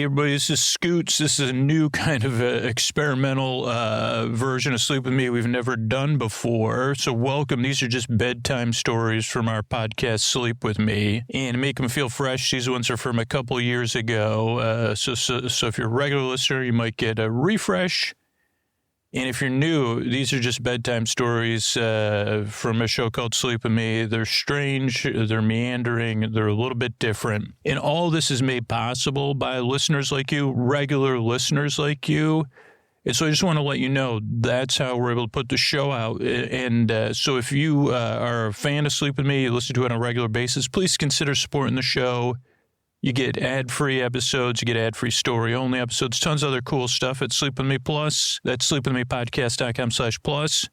Hey, everybody, this is Scoots. This is a new kind of experimental version of Sleep With Me we've never done before. So welcome. These are just bedtime stories from our podcast, Sleep With Me. And to make them feel fresh, these ones are from a couple of years ago. So if you're a regular listener, you might get a refresh. And if you're new, these are just bedtime stories from a show called Sleep With Me. They're strange, they're meandering, they're a little bit different. And all this is made possible by listeners like you, regular listeners like you. And so I just want to let you know that's how we're able to put the show out. And so if you are a fan of Sleep With Me, you listen to it on a regular basis, please consider supporting the show. You get ad-free episodes, you get ad-free story-only episodes, tons of other cool stuff at Sleep With Me Plus. That's sleepwithmepodcast.com/plus.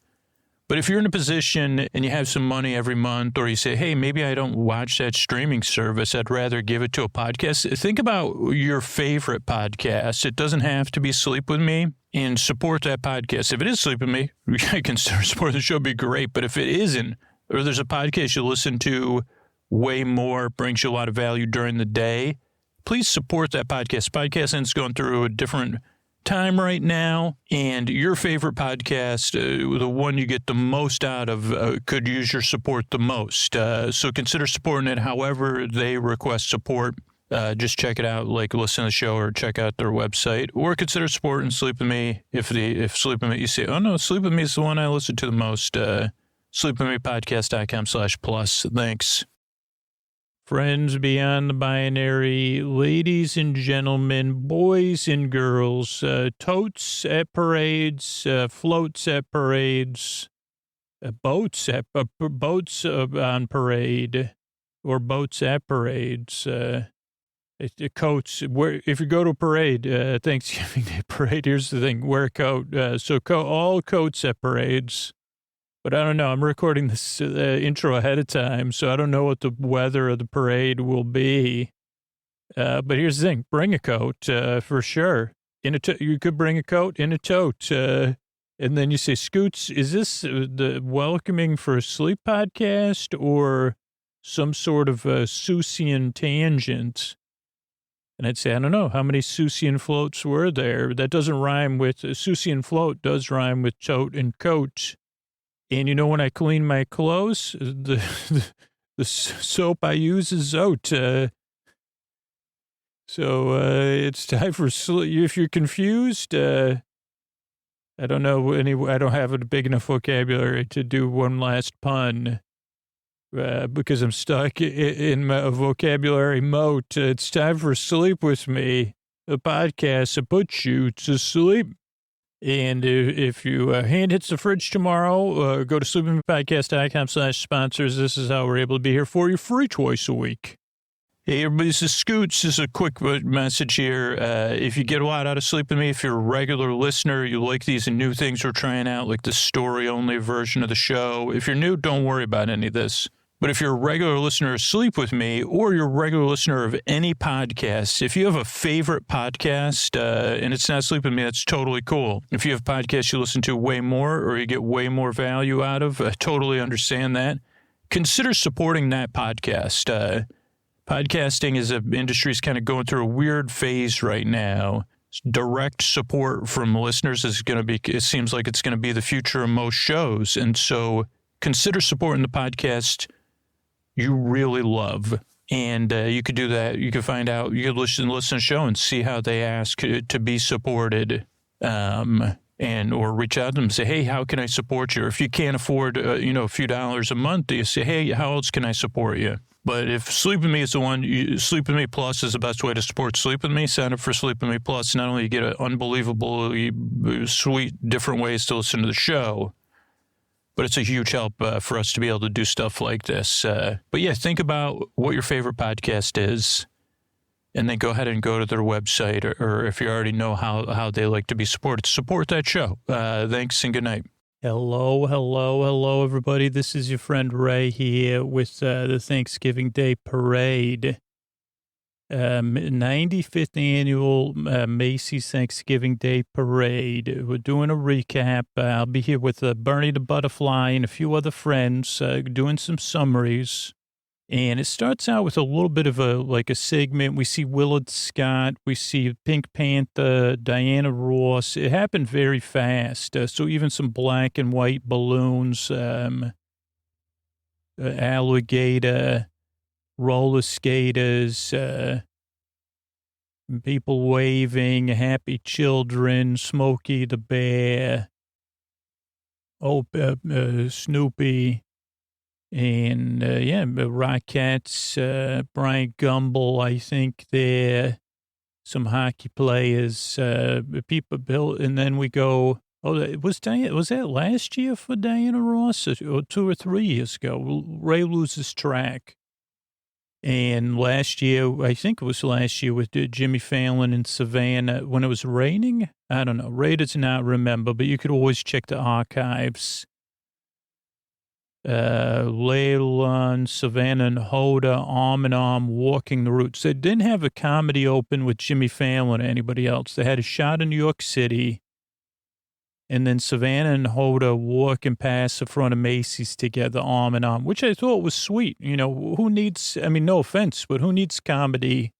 But if you're in a position and you have some money every month, or you say, hey, maybe I don't watch that streaming service, I'd rather give it to a podcast, think about your favorite podcast. It doesn't have to be Sleep With Me, and support that podcast. If it is Sleep With Me, I consider supporting the show would be great. But if it isn't, or there's a podcast you listen to way more, brings you a lot of value during the day, please support that podcast. Podcasting is going through a different time right now, and your favorite podcast, the one you get the most out of, could use your support the most. So consider supporting it however they request support. Just check it out, like listen to the show or check out their website, or consider supporting Sleep With Me. If Sleep With Me, you say, oh no, Sleep With Me is the one I listen to the most, sleepwithmepodcast.com/plus. Thanks. Friends beyond the binary, ladies and gentlemen, boys and girls, totes at parades, floats at parades, boats on parade, or boats at parades, coats. If you go to a parade, Thanksgiving Day parade, here's the thing, wear a coat. All coats at parades. But I don't know. I'm recording this intro ahead of time, so I don't know what the weather of the parade will be. But here's the thing. Bring a coat for sure. You could bring a coat in a tote. And then you say, Scoots, is this the Welcoming for a Sleep podcast or some sort of Seussian tangent? And I'd say, I don't know. How many Seussian floats were there? That doesn't rhyme with, Seussian float does rhyme with tote and coat. And you know, when I clean my clothes, the soap I use is Zote. So it's time for sleep. If you're confused, I don't know I don't have a big enough vocabulary to do one last pun because I'm stuck in my vocabulary moat. It's time for Sleep With Me, a podcast that puts you to sleep. And if you hand hits the fridge tomorrow, go to sleepwithmepodcast.com/sponsors. This is how we're able to be here for you free twice a week. Hey, everybody, this is Scoots. This is a quick message here. If you get a lot out of Sleep With Me, if you're a regular listener, you like these new things we're trying out, like the story-only version of the show. If you're new, don't worry about any of this. But if you're a regular listener of Sleep With Me, or you're a regular listener of any podcast, if you have a favorite podcast, and it's not Sleep With Me, that's totally cool. If you have podcasts you listen to way more, or you get way more value out of, I totally understand that. Consider supporting that podcast. Podcasting as an industry is kind of going through a weird phase right now. Direct support from listeners is going to be, it seems like it's going to be the future of most shows. And so consider supporting the podcast you really love. And you could do that. You could find out, you could listen to the show and see how they ask to be supported, or reach out to them and say, hey, how can I support you? Or if you can't afford, a few dollars a month, you say, hey, how else can I support you? But if Sleep With Me is the one, Sleep With Me Plus is the best way to support Sleep With Me. Sign up for Sleep With Me Plus. Not only you get an unbelievably sweet, different ways to listen to the show, but it's a huge help for us to be able to do stuff like this. But yeah, think about what your favorite podcast is, and then go ahead and go to their website, or if you already know how they like to be supported, support that show. Thanks and good night. Hello, everybody. This is your friend Ray here with the Thanksgiving Day Parade. 95th annual Macy's Thanksgiving Day Parade. We're doing a recap. I'll be here with Bernie the Butterfly and a few other friends doing some summaries. And it starts out with a little bit of a segment. We see Willard Scott. We see Pink Panther, Diana Ross. It happened very fast. So even some black and white balloons, alligator, roller skaters, people waving, happy children, Smokey the Bear, Snoopy. And, Rockettes, Bryant Gumbel, I think there, some hockey players, people built, and then we go, was that last year for Diana Ross or 2 or 3 years ago? Ray loses track. And last year, I think it was last year with Jimmy Fallon and Savannah when it was raining. I don't know. Ray does not remember, but you could always check the archives. Layla, Savannah, and Hoda, arm in arm, walking the routes. They didn't have a comedy open with Jimmy Fallon or anybody else. They had a shot in New York City, and then Savannah and Hoda walking past the front of Macy's together, arm in arm, which I thought was sweet. You know, who needs, I mean, no offense, but who needs comedy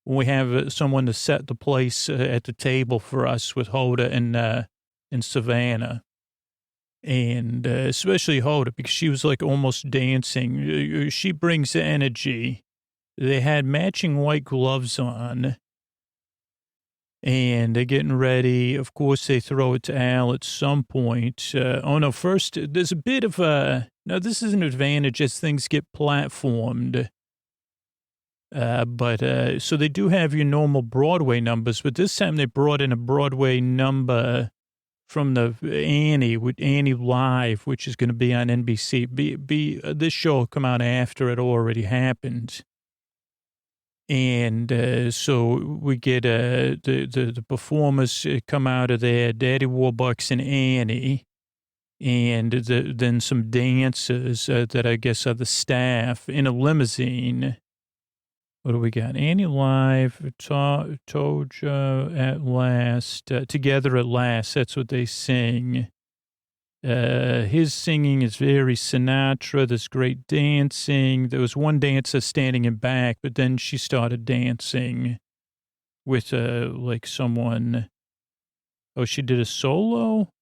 when we have someone to set the place at the table for us with Hoda and Savannah? And especially Hoda, because she was like almost dancing. She brings the energy. They had matching white gloves on. And they're getting ready. Of course, they throw it to Al at some point. First, there's a bit of a... Now, this is an advantage as things get platformed. So they do have your normal Broadway numbers, but this time they brought in a Broadway number from the Annie, with Annie Live, which is going to be on NBC. This show will come out after it already happened. And so we get the performers come out of there, Daddy Warbucks and Annie, and then some dancers that I guess are the staff in a limousine. What do we got? Annie Live, Toja at last, Together at Last. That's what they sing. His singing is very Sinatra. There's great dancing. There was one dancer standing in back, but then she started dancing with like someone. Oh, she did a solo?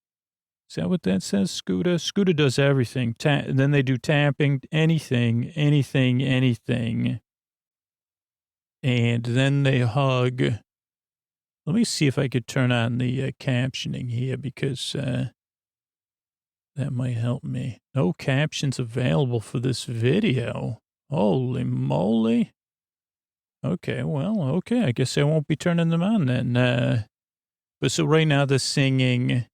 Is that what that says, Scooter? Scooter does everything. And then they do tapping, anything. And then they hug. Let me see if I could turn on the captioning here because that might help me. No captions available for this video. Holy moly. Okay, I guess I won't be turning them on then. But so right now they're singing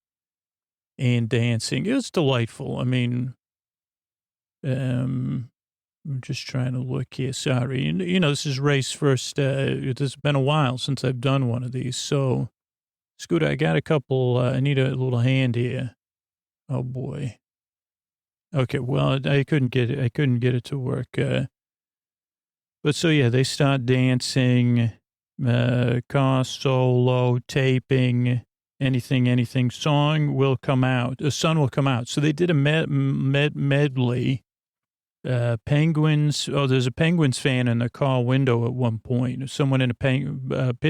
and dancing. It's delightful. I mean, I'm just trying to look here. Sorry. You know, this is Ray's first, it's been a while since I've done one of these. So, Scooter, I got a couple, I need a little hand here. Oh boy. Okay. Well, I couldn't get it to work. But so yeah, they start dancing, car solo, taping, anything. Song will come out. The sun will come out. So they did a medley. Penguins. Oh, there's a Penguins fan in the car window at one point. Someone in a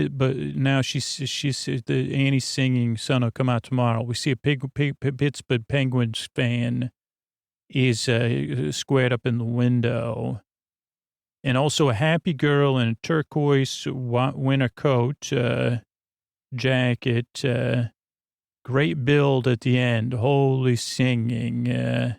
but now she's the Annie's singing "Sun Will Come Out Tomorrow." We see a Pittsburgh Penguins fan is squared up in the window, and also a happy girl in a turquoise winter coat, jacket. Great build at the end. Holy singing.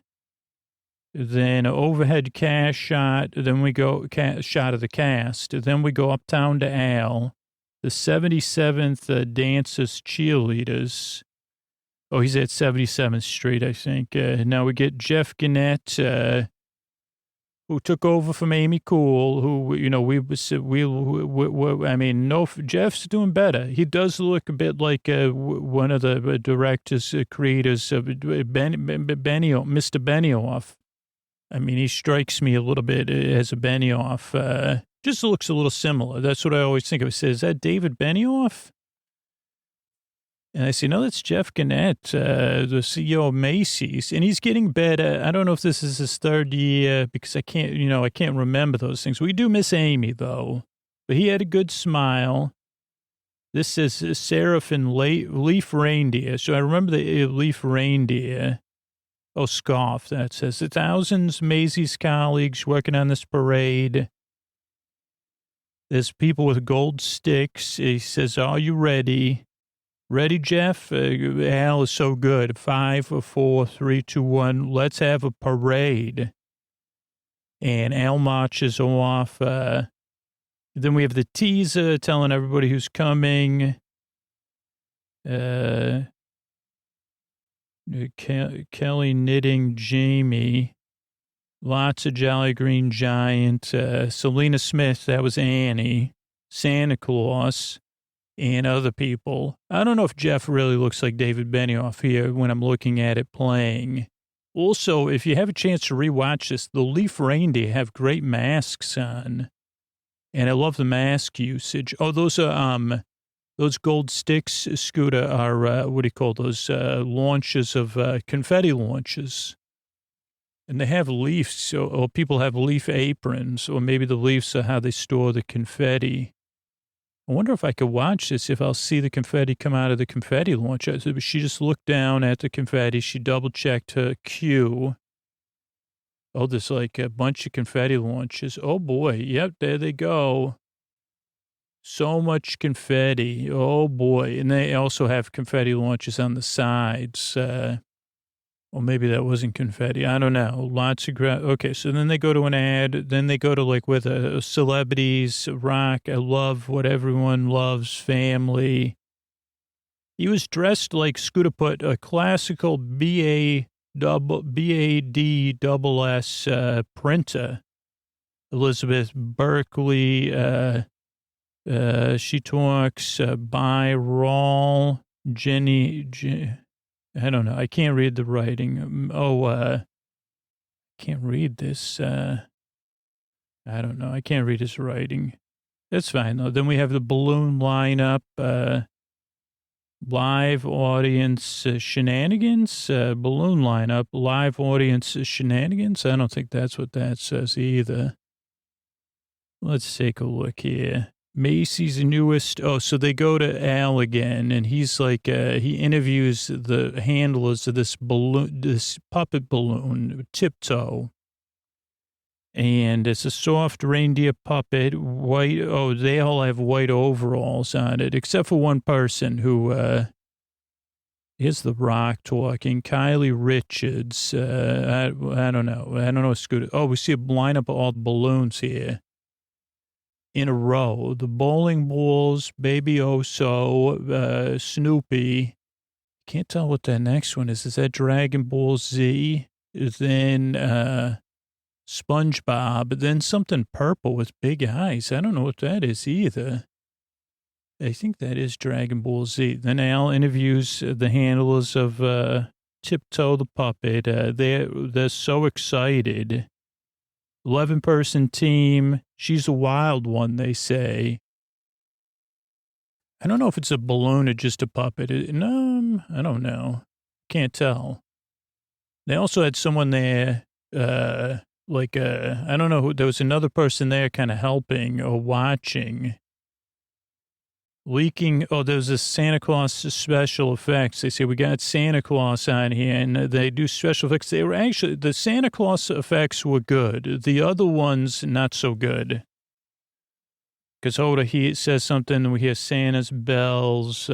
Then overhead cast shot. Then we go shot of the cast. Then we go uptown to Al, the 77th Dancers Cheerleaders. Oh, he's at 77th Street, I think. Now we get Jeff Gannett, who took over from Amy Cool, who, you know, Jeff's doing better. He does look a bit like one of the directors, creators of Mr. Benioff. I mean, he strikes me a little bit as a Benioff. Just looks a little similar. That's what I always think of. Is that David Benioff? And I say, no, that's Jeff Gannett, the CEO of Macy's. And he's getting better. I don't know if this is his third year because I can't remember those things. We do miss Amy, though. But he had a good smile. This says Seraphim Leaf Reindeer. So I remember the Leaf Reindeer. Oh, scoff. That says thousands of Macy's colleagues working on this parade. There's people with gold sticks. He says, are you ready? Ready, Jeff? Al is so good. 5, 4, 3, 2, 1. Let's have a parade. And Al marches off. Then we have the teaser telling everybody who's coming. Kelly knitting Jamie. Lots of Jolly Green Giant. Selena Smith, that was Annie. Santa Claus. And other people. I don't know if Jeff really looks like David Benioff here when I'm looking at it playing. Also, if you have a chance to rewatch this, the Leaf Reindeer have great masks on. And I love the mask usage. Oh, those are, those gold sticks, Scooter, are, what do you call those, launches of, confetti launches. And they have leaves, or people have leaf aprons, or maybe the leaves are how they store the confetti. I wonder if I could watch this, if I'll see the confetti come out of the confetti launcher. She just looked down at the confetti. She double-checked her cue. Oh, there's like a bunch of confetti launches. Oh, boy. Yep, there they go. So much confetti. Oh, boy. And they also have confetti launches on the sides. Or maybe that wasn't confetti. I don't know. Lots of okay, so then they go to an ad. Then they go to like with celebrities, rock. I love what everyone loves, family. He was dressed like Scooter put a classical BAD double S printer. Elizabeth Berkley. She talks by Rawl, Jenny. I don't know. I can't read the writing. Can't read this. I don't know. I can't read his writing. That's fine, though. Then we have the balloon lineup, live audience shenanigans, balloon lineup, live audience shenanigans. I don't think that's what that says either. Let's take a look here. Macy's newest. Oh, so they go to Al again, and he's like, he interviews the handlers of this balloon, this puppet balloon, Tiptoe. And it's a soft reindeer puppet, white. Oh, they all have white overalls on it, except for one person who, here's The Rock talking, Kylie Richards. I don't know. I don't know. Scooter. Oh, we see a lineup of all the balloons here. In a row, the bowling balls, Baby Oso, Snoopy. Can't tell what that next one is. Is that Dragon Ball Z? Then SpongeBob. Then something purple with big eyes. I don't know what that is either. I think that is Dragon Ball Z. Then Al interviews the handlers of Tiptoe the puppet. They're so excited. 11-person team. She's a wild one, they say. I don't know if it's a balloon or just a puppet. No, I don't know. Can't tell. They also had someone there, I don't know who, there was another person there kind of helping or watching. Leaking, there's a Santa Claus special effects. They say, we got Santa Claus on here, and they do special effects. They were actually, the Santa Claus effects were good. The other ones, not so good. Because Hoda, he says something, and we hear Santa's bells,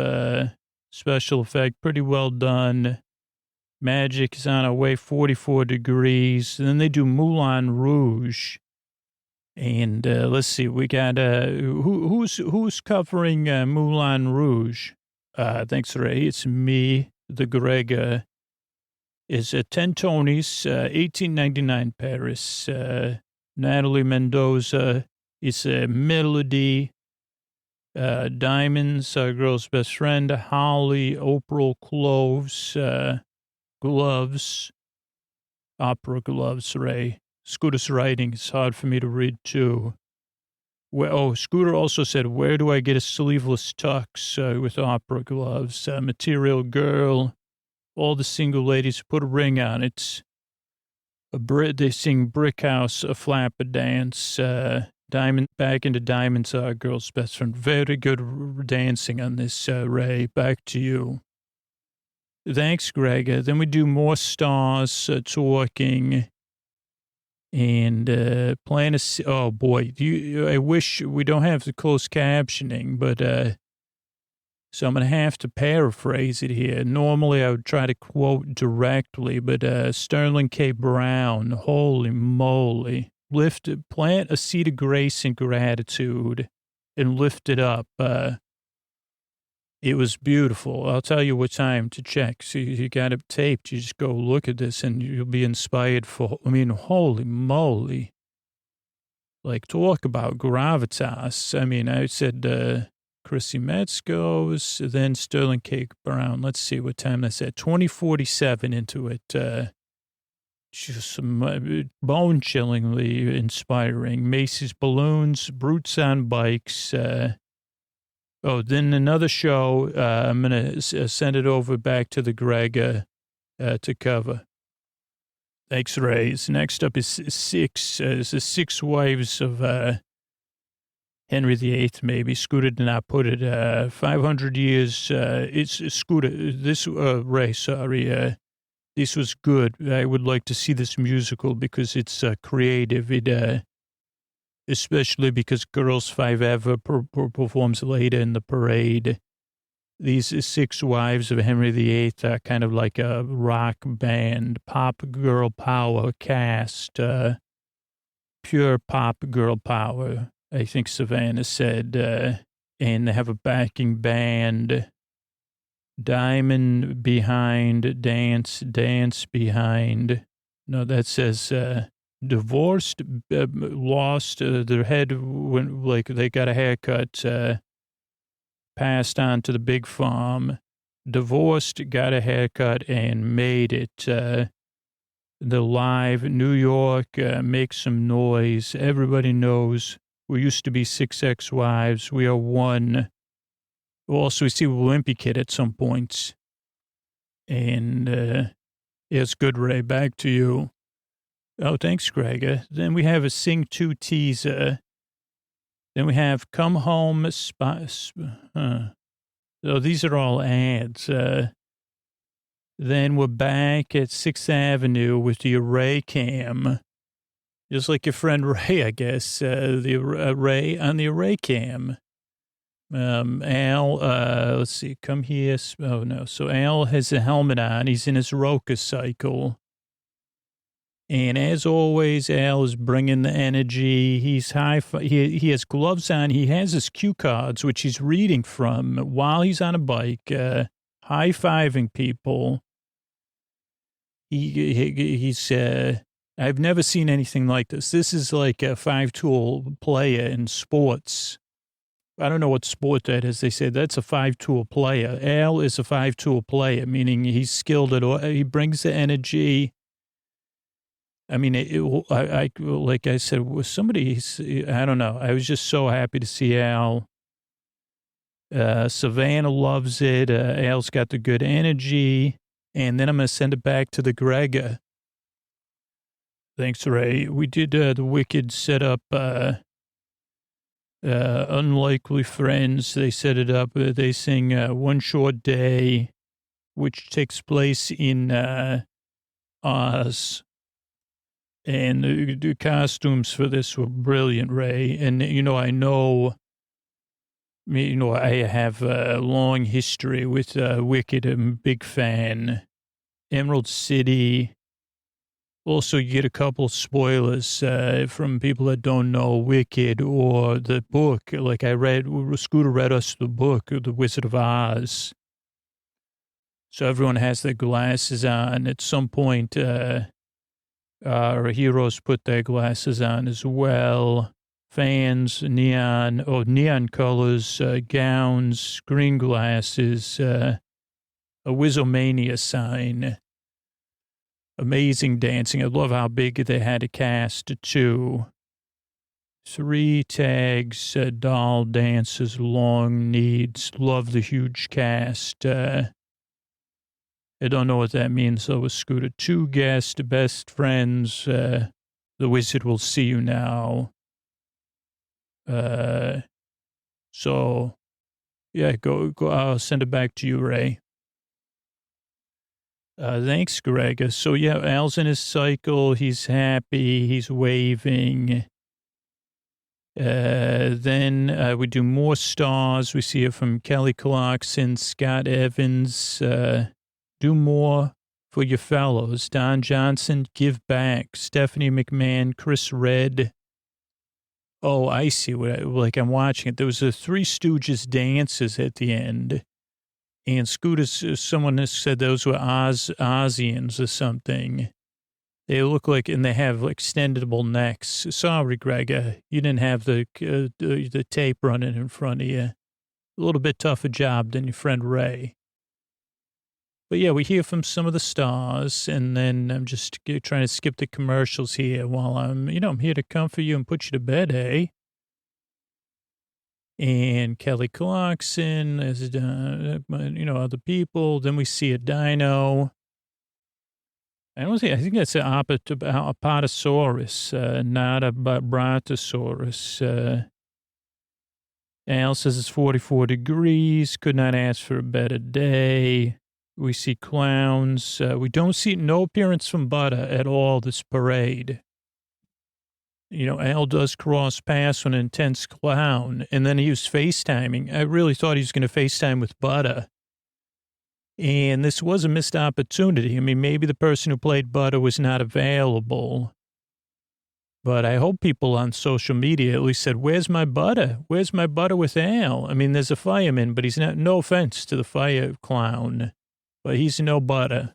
special effect, pretty well done. Magic is on our way, 44 degrees. And then they do Moulin Rouge. And let's see, we got who's covering Moulin Rouge? Thanks, Ray. It's me, the Greg. Is 10 Tonys, 1899 Paris. Natalie Mendoza. It's a Melody. Diamonds, girl's best friend. Holly, Oprah Cloves, gloves, opera gloves. Ray. Scooter's writing. It's hard for me to read, too. Scooter also said, where do I get a sleeveless tux with opera gloves? Material Girl, all the single ladies put a ring on it. They sing Brick House, a flapper dance. Diamond back into Diamonds, our girl's best friend. Very good dancing on this, Ray. Back to you. Thanks, Greg. Then we do more stars talking and playing a. Oh boy, I wish we don't have the closed captioning, but so I'm gonna have to paraphrase it here. Normally, I would try to quote directly, but Sterling K. Brown, holy moly, plant a seed of grace and gratitude, and lift it up. It was beautiful. I'll tell you what time to check. So you got it taped. You just go look at this and you'll be inspired holy moly. Like, talk about gravitas. I said Chrissy Metz goes, then Sterling K. Brown. Let's see what time that's at. 2047 into it. Just bone-chillingly inspiring. Macy's Balloons, Brutes on Bikes, then another show. I'm going to send it over back to the Greg to cover. Thanks, Rays. Next up is the Six Wives of Henry VIII, maybe. Scooter did not put it. 500 years. It's Scooter. Ray, sorry. This was good. I would like to see this musical because it's creative. Especially because Girls Five Ever performs later in the parade. These Six Wives of Henry VIII are kind of like a rock band, pop girl power cast, pure pop girl power, I think Savannah said. And they have a backing band, Diamond behind, dance behind. No, that says... divorced, lost their head when they got a haircut, passed on to the big farm, divorced, got a haircut, and made it. The live New York, make some noise. Everybody knows we used to be six ex-wives. We are one. Also, we see Wimpy Kid at some points. And it's good, Ray. Back to you. Oh, thanks, Greg. Then we have a Sing 2 teaser. Then we have Come Home. These are all ads. Then we're back at 6th Avenue with the Array Cam. Just like your friend Ray, I guess. The Ray on the Array Cam. Al, let's see, come here. Oh, no. So Al has a helmet on. He's in his Roka cycle. And as always, Al is bringing the energy. He's he has gloves on. He has his cue cards, which he's reading from while he's on a bike, high-fiving people. He's I've never seen anything like this. This is like a five-tool player in sports. I don't know what sport that is. They said that's a five-tool player. Al is a five-tool player, meaning he's skilled at all. He brings the energy. I mean, like I said, somebody, I don't know. I was just so happy to see Al. Savannah loves it. Al's got the good energy. And then I'm going to send it back to the Greg. Thanks, Ray. We did the Wicked setup. Unlikely Friends. They set it up. They sing One Short Day, which takes place in Oz. And the costumes for this were brilliant, Ray. And, I have a long history with Wicked. I'm a big fan. Emerald City. Also, you get a couple spoilers from people that don't know Wicked or the book. Like Scooter read us the book, The Wizard of Oz. So everyone has their glasses on. At some point, our heroes put their glasses on as well. Fans, neon colors, gowns, green glasses, a Wizomania sign. Amazing dancing. I love how big they had a cast too. 3 tags, doll dances, long needs, love the huge cast. I don't know what that means, though, with Scooter. 2 guests, best friends. The wizard will see you now. So, yeah, go. I'll send it back to you, Ray. Thanks, Greg. So, yeah, Al's in his cycle. He's happy. He's waving. Then we do more stars. We see it from Kelly Clarkson, Scott Evans. Do more for your fellows. Don Johnson, give back. Stephanie McMahon, Chris Redd. Oh, I see. I'm watching it. There was a Three Stooges dances at the end. And Scooters, someone has said those were Ozians or something. They look like, and they have extendable necks. Sorry, Greg, you didn't have the tape running in front of you. A little bit tougher job than your friend Ray. But yeah, we hear from some of the stars, and then I'm just trying to skip the commercials here while I'm here to comfort you and put you to bed, hey? And Kelly Clarkson, as other people. Then we see a dino. I think that's an Apatosaurus, not a Brontosaurus. Al says it's 44 degrees. Could not ask for a better day. We see clowns. We don't see no appearance from Butter at all this parade. Al does cross paths with an intense clown, and then he was FaceTiming. I really thought he was going to FaceTime with Butter. And this was a missed opportunity. I mean, maybe the person who played Butter was not available. But I hope people on social media at least said, where's my Butter? Where's my Butter with Al? I mean, there's a fireman, but he's not, no offense to the fire clown, but he's no Butter.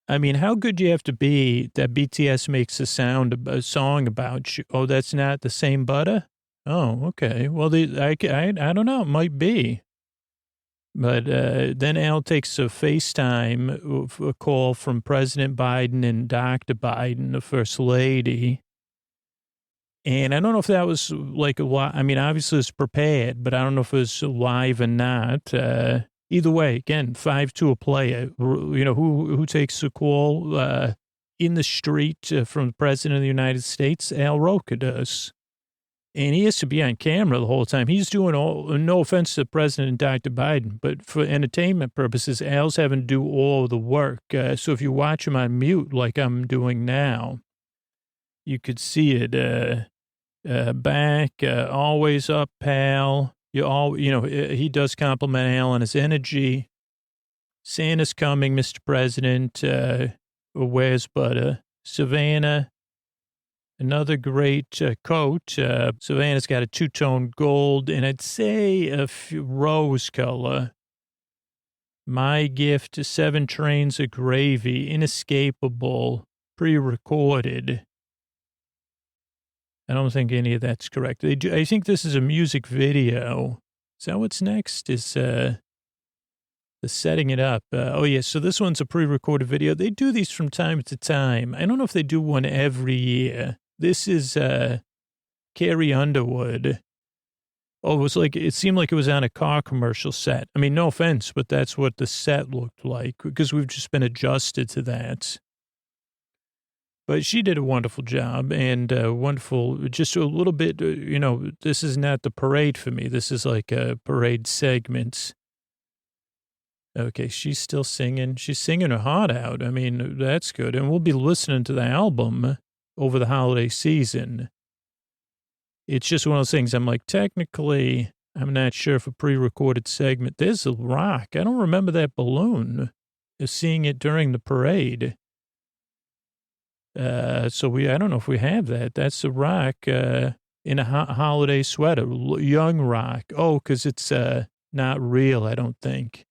I mean, how good do you have to be that BTS makes a song about you? Oh, that's not the same Butter? Oh, okay. Well, I don't know. It might be. But then Al takes a FaceTime, a call from President Biden and Dr. Biden, the First Lady. And I don't know if that was like a lot. I mean, obviously it's prepared, but I don't know if it was live or not. Either way, again, 5-2 a player. Who takes the call in the street from the President of the United States? Al Roker does. And he has to be on camera the whole time. He's doing no offense to President Dr. Biden, but for entertainment purposes, Al's having to do all the work. So if you watch him on mute like I'm doing now, you could see it back, always up, pal. He does compliment Al on his energy. Santa's coming, Mr. President. Where's Butter? Savannah. Another great coat. Savannah's got a 2-tone gold, and I'd say a rose color. My gift, 7 trains of gravy, inescapable, pre-recorded. I don't think any of that's correct. I think this is a music video. Is that what's next? Is the setting it up. So this one's a pre-recorded video. They do these from time to time. I don't know if they do one every year. This is Carrie Underwood. Oh, it seemed like it was on a car commercial set. I mean, no offense, but that's what the set looked like because we've just been adjusted to that. But she did a wonderful job and just a little bit, this is not the parade for me. This is like a parade segment. Okay, she's still singing. She's singing her heart out. I mean, that's good. And we'll be listening to the album over the holiday season. It's just one of those things. I'm like, technically, I'm not sure if a pre-recorded segment. There's a rock. I don't remember that balloon. Seeing it during the parade. I don't know if we have that. That's a rock in a holiday sweater, young rock. Oh, because it's not real, I don't think.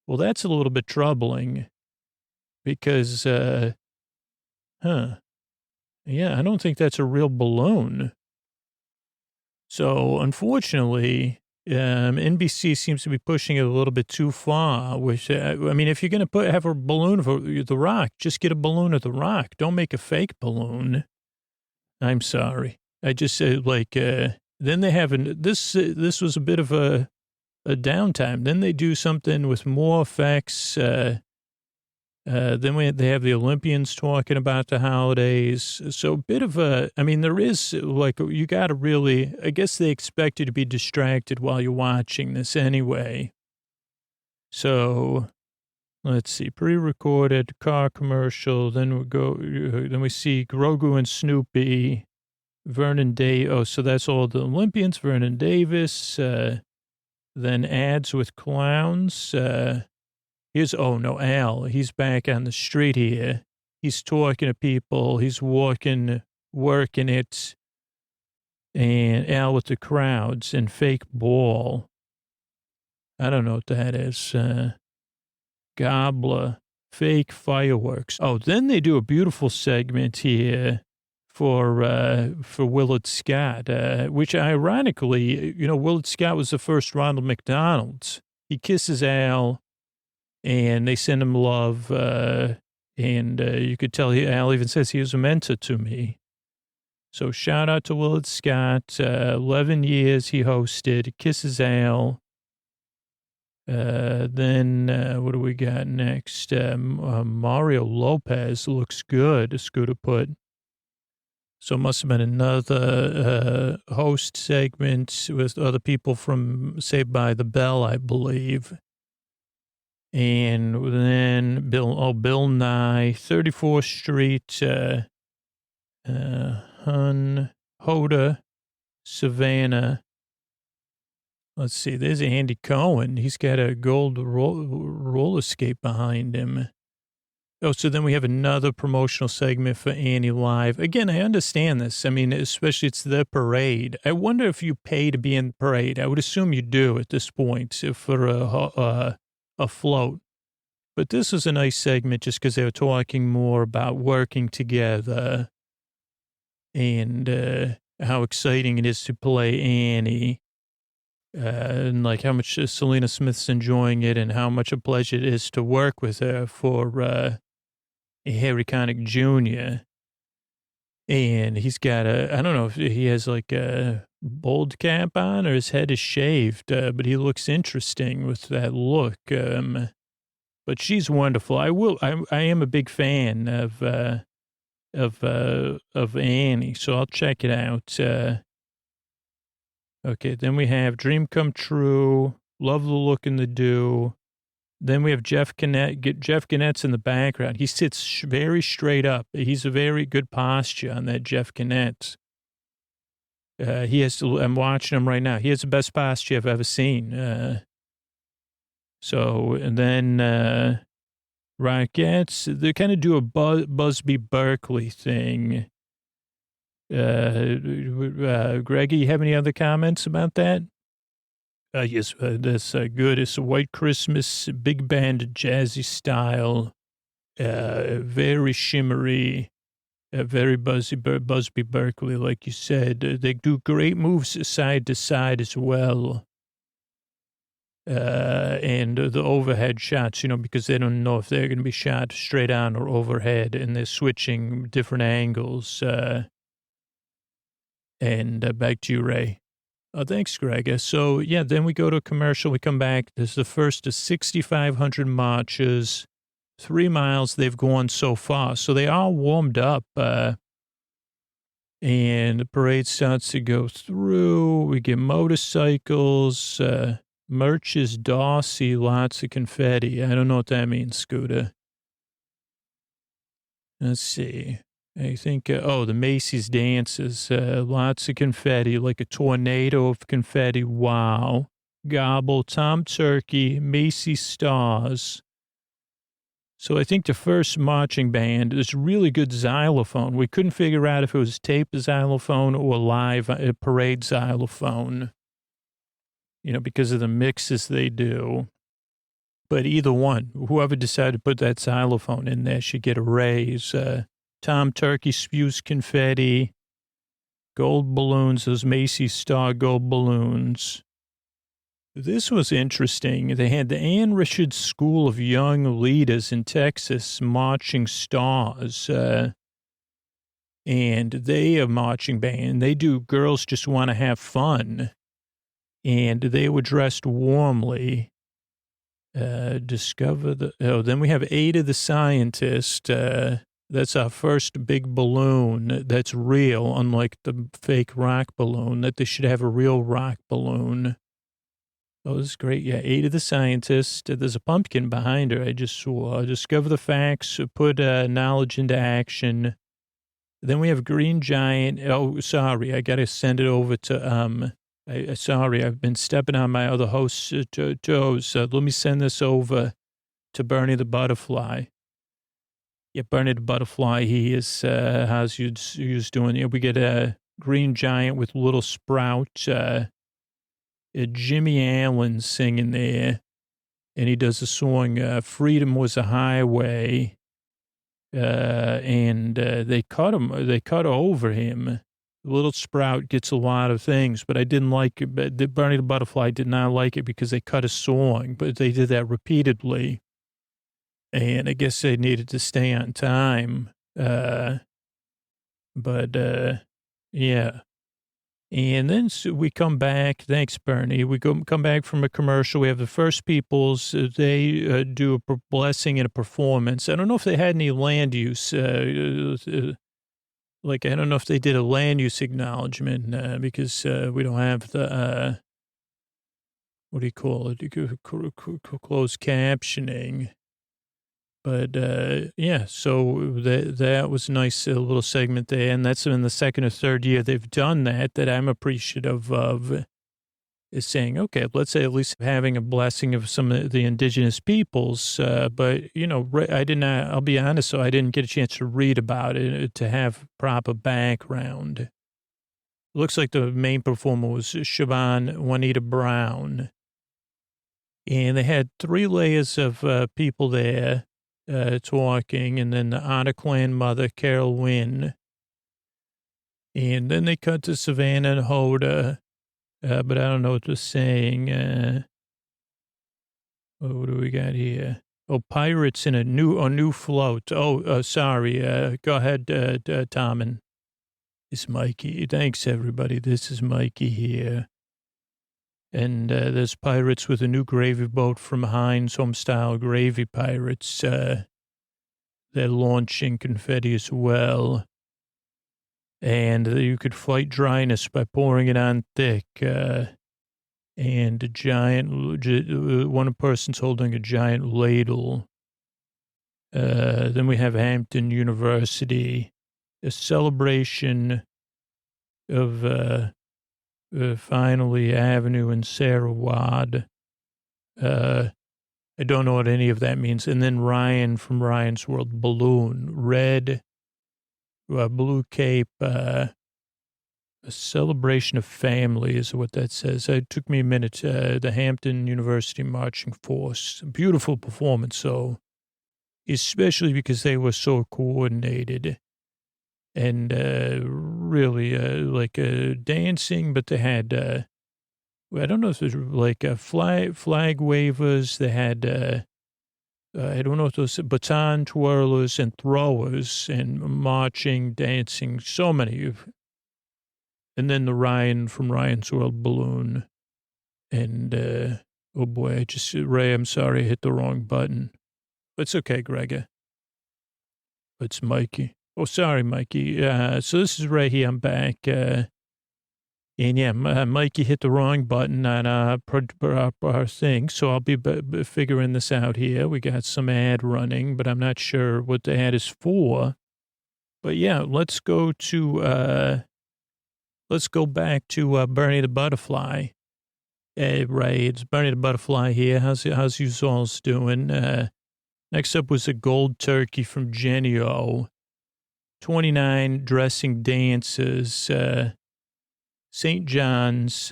Well, that's a little bit troubling because, yeah, I don't think that's a real balloon. So, unfortunately, NBC seems to be pushing it a little bit too far. Which, if you're going to have a balloon of The Rock, just get a balloon of The Rock. Don't make a fake balloon. I'm sorry. I just said then they have this was a bit of a downtime. Then they do something with more effects. They have the Olympians talking about the holidays. So a bit of there is you got to really, I guess they expect you to be distracted while you're watching this anyway. So let's see, pre-recorded car commercial. Then we see Grogu and Snoopy, Vernon Day. Oh, so that's all the Olympians, Vernon Davis, then ads with clowns, Al. He's back on the street here. He's talking to people. He's working it. And Al with the crowds and fake ball. I don't know what that is. Gobbler, fake fireworks. Oh, then they do a beautiful segment here for Willard Scott, which ironically, Willard Scott was the first Ronald McDonald. He kisses Al. And they send him love, and you could tell Al even says he was a mentor to me. So shout out to Willard Scott. 11 years he hosted. Kisses Al. Then what do we got next? Mario Lopez looks good, Scooter put. So it must have been another host segment with other people from Saved by the Bell, I believe. And then Bill Nye, 34th Street, Hoda, Savannah. Let's see, there's Andy Cohen. He's got a gold roller skate behind him. Oh, so then we have another promotional segment for Annie Live. Again, I understand this. I mean, especially it's the parade. I wonder if you pay to be in the parade. I would assume you do at this point for a float. But this was a nice segment just because they were talking more about working together and how exciting it is to play Annie and how much Selena Smith's enjoying it and how much a pleasure it is to work with her for Harry Connick Jr. And he's got I don't know if he has a bald cap on or his head is shaved, but he looks interesting with that look. But she's wonderful. I am a big fan of Annie, so I'll check it out. Okay, then we have Dream Come True, Love the Look and the Do. Then we have Jeff Gannett. Jeff Gannett's in the background. He sits very straight up. He's a very good posture on that Jeff Gannett. I'm watching him right now. He has the best posture I've ever seen. And then Rockets, they kind of do a Busby Berkeley thing. Greggy, you have any other comments about that? Yes, that's good. It's a White Christmas, big band, jazzy style, very shimmery, very Busby Berkeley, like you said. They do great moves side to side as well. And the overhead shots, because they don't know if they're going to be shot straight on or overhead, and they're switching different angles. And back to you, Ray. Thanks, Greg. So, yeah, then we go to a commercial. We come back. This is the first of 6,500 marches, 3 miles they've gone so far. So they all warmed up, and the parade starts to go through. We get motorcycles, merch is Dawsey, lots of confetti. I don't know what that means, Scooter. Let's see. I think, the Macy's dances, lots of confetti, like a tornado of confetti. Wow. Gobble, Tom Turkey, Macy's stars. So I think the first marching band is really good xylophone. We couldn't figure out if it was tape xylophone or live parade xylophone, because of the mixes they do. But either one, whoever decided to put that xylophone in there should get a raise. Tom Turkey spews confetti, gold balloons, those Macy's Star gold balloons. This was interesting. They had the Ann Richards School of Young Leaders in Texas marching stars. and they are marching band. They do Girls Just Want to Have Fun, and they were dressed warmly. Then we have Ada the Scientist. That's our first big balloon that's real, unlike the fake rock balloon, that they should have a real rock balloon. Oh, this is great. Yeah, Ada the Scientist. There's a pumpkin behind her. I just saw. Discover the facts, put knowledge into action. Then we have Green Giant. Oh, sorry. I got to send it over to, sorry, I've been stepping on my other host's toes. Let me send this over to Bernie the Butterfly. Yeah, Bernie the Butterfly, he is, how's you doing? Yeah, we get a Green Giant with Little Sprout, Jimmy Allen singing there, and he does a song, Freedom Was a Highway, and they cut over him. Little Sprout gets a lot of things, but I didn't like it. But Bernie the Butterfly did not like it because they cut a song, but they did that repeatedly. And I guess they needed to stay on time. Yeah. And then we come back. Thanks, Bernie. We come back from a commercial. We have the First Peoples. They do a blessing and a performance. I don't know if they had any land use. Like, I don't know if they did a land use acknowledgement because we don't have the, what do you call it? Closed captioning. But, yeah, so that was a nice little segment there. And that's in the second or third year they've done that I'm appreciative of, is saying, okay, let's say at least having a blessing of some of the indigenous peoples. But, you know, I'll be honest, so I didn't get a chance to read about it, to have proper background. It looks like the main performer was Siobhan Juanita Brown. And they had 3 layers of people there. Talking, and then the Otter Clan mother, Carol Wynn. And then they cut to Savannah and Hoda, but I don't know what they're saying. What do we got here? Oh, pirates in a new float. Oh, sorry. Go ahead, Tommen. It's Mikey. Thanks, everybody. This is Mikey here. And there's pirates with a new gravy boat from Heinz Homestyle Gravy Pirates. They're launching confetti as well. And you could fight dryness by pouring it on thick. And a giant, one person's holding a giant ladle. Then we have Hampton University, a celebration of... finally, Avenue in Sarawad. I don't know what any of that means. And then Ryan from Ryan's World Balloon. Red, blue cape, a celebration of family is what that says. It took me a minute. The Hampton University Marching Force. Beautiful performance, so especially because they were so coordinated. And really dancing, but they had, I don't know if it was like flag wavers. They had, I don't know if those baton twirlers and throwers and marching, dancing, so many. And then the Ryan from Ryan's World Balloon. And, oh boy, Ray, I'm sorry, I hit the wrong button. It's okay, Gregor. It's Mikey. Oh, sorry, Mikey. So this is Ray here. I'm back. And yeah, Mikey hit the wrong button on our thing. So I'll be figuring this out here. We got some ad running, but I'm not sure what the ad is for. But yeah, let's go back to Bernie the Butterfly. Ray, it's Bernie the Butterfly here. How's you all doing? Next up was a gold turkey from Genio. 29 dressing dances. St. John's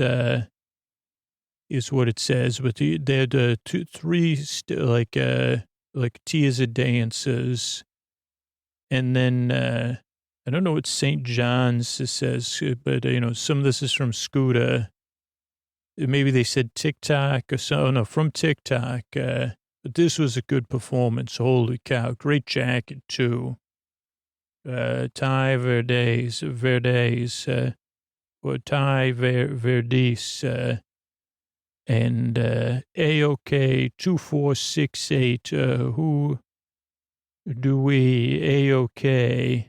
is what it says, but they're the 3 tiers of dances. And then I don't know what St. John's says, but some of this is from Scooter. Maybe they said TikTok or so. No, from TikTok. But this was a good performance. Holy cow! Great jacket too. Thai Verdes, or Thai Verdis, and AOK 2468. Who do we? AOK.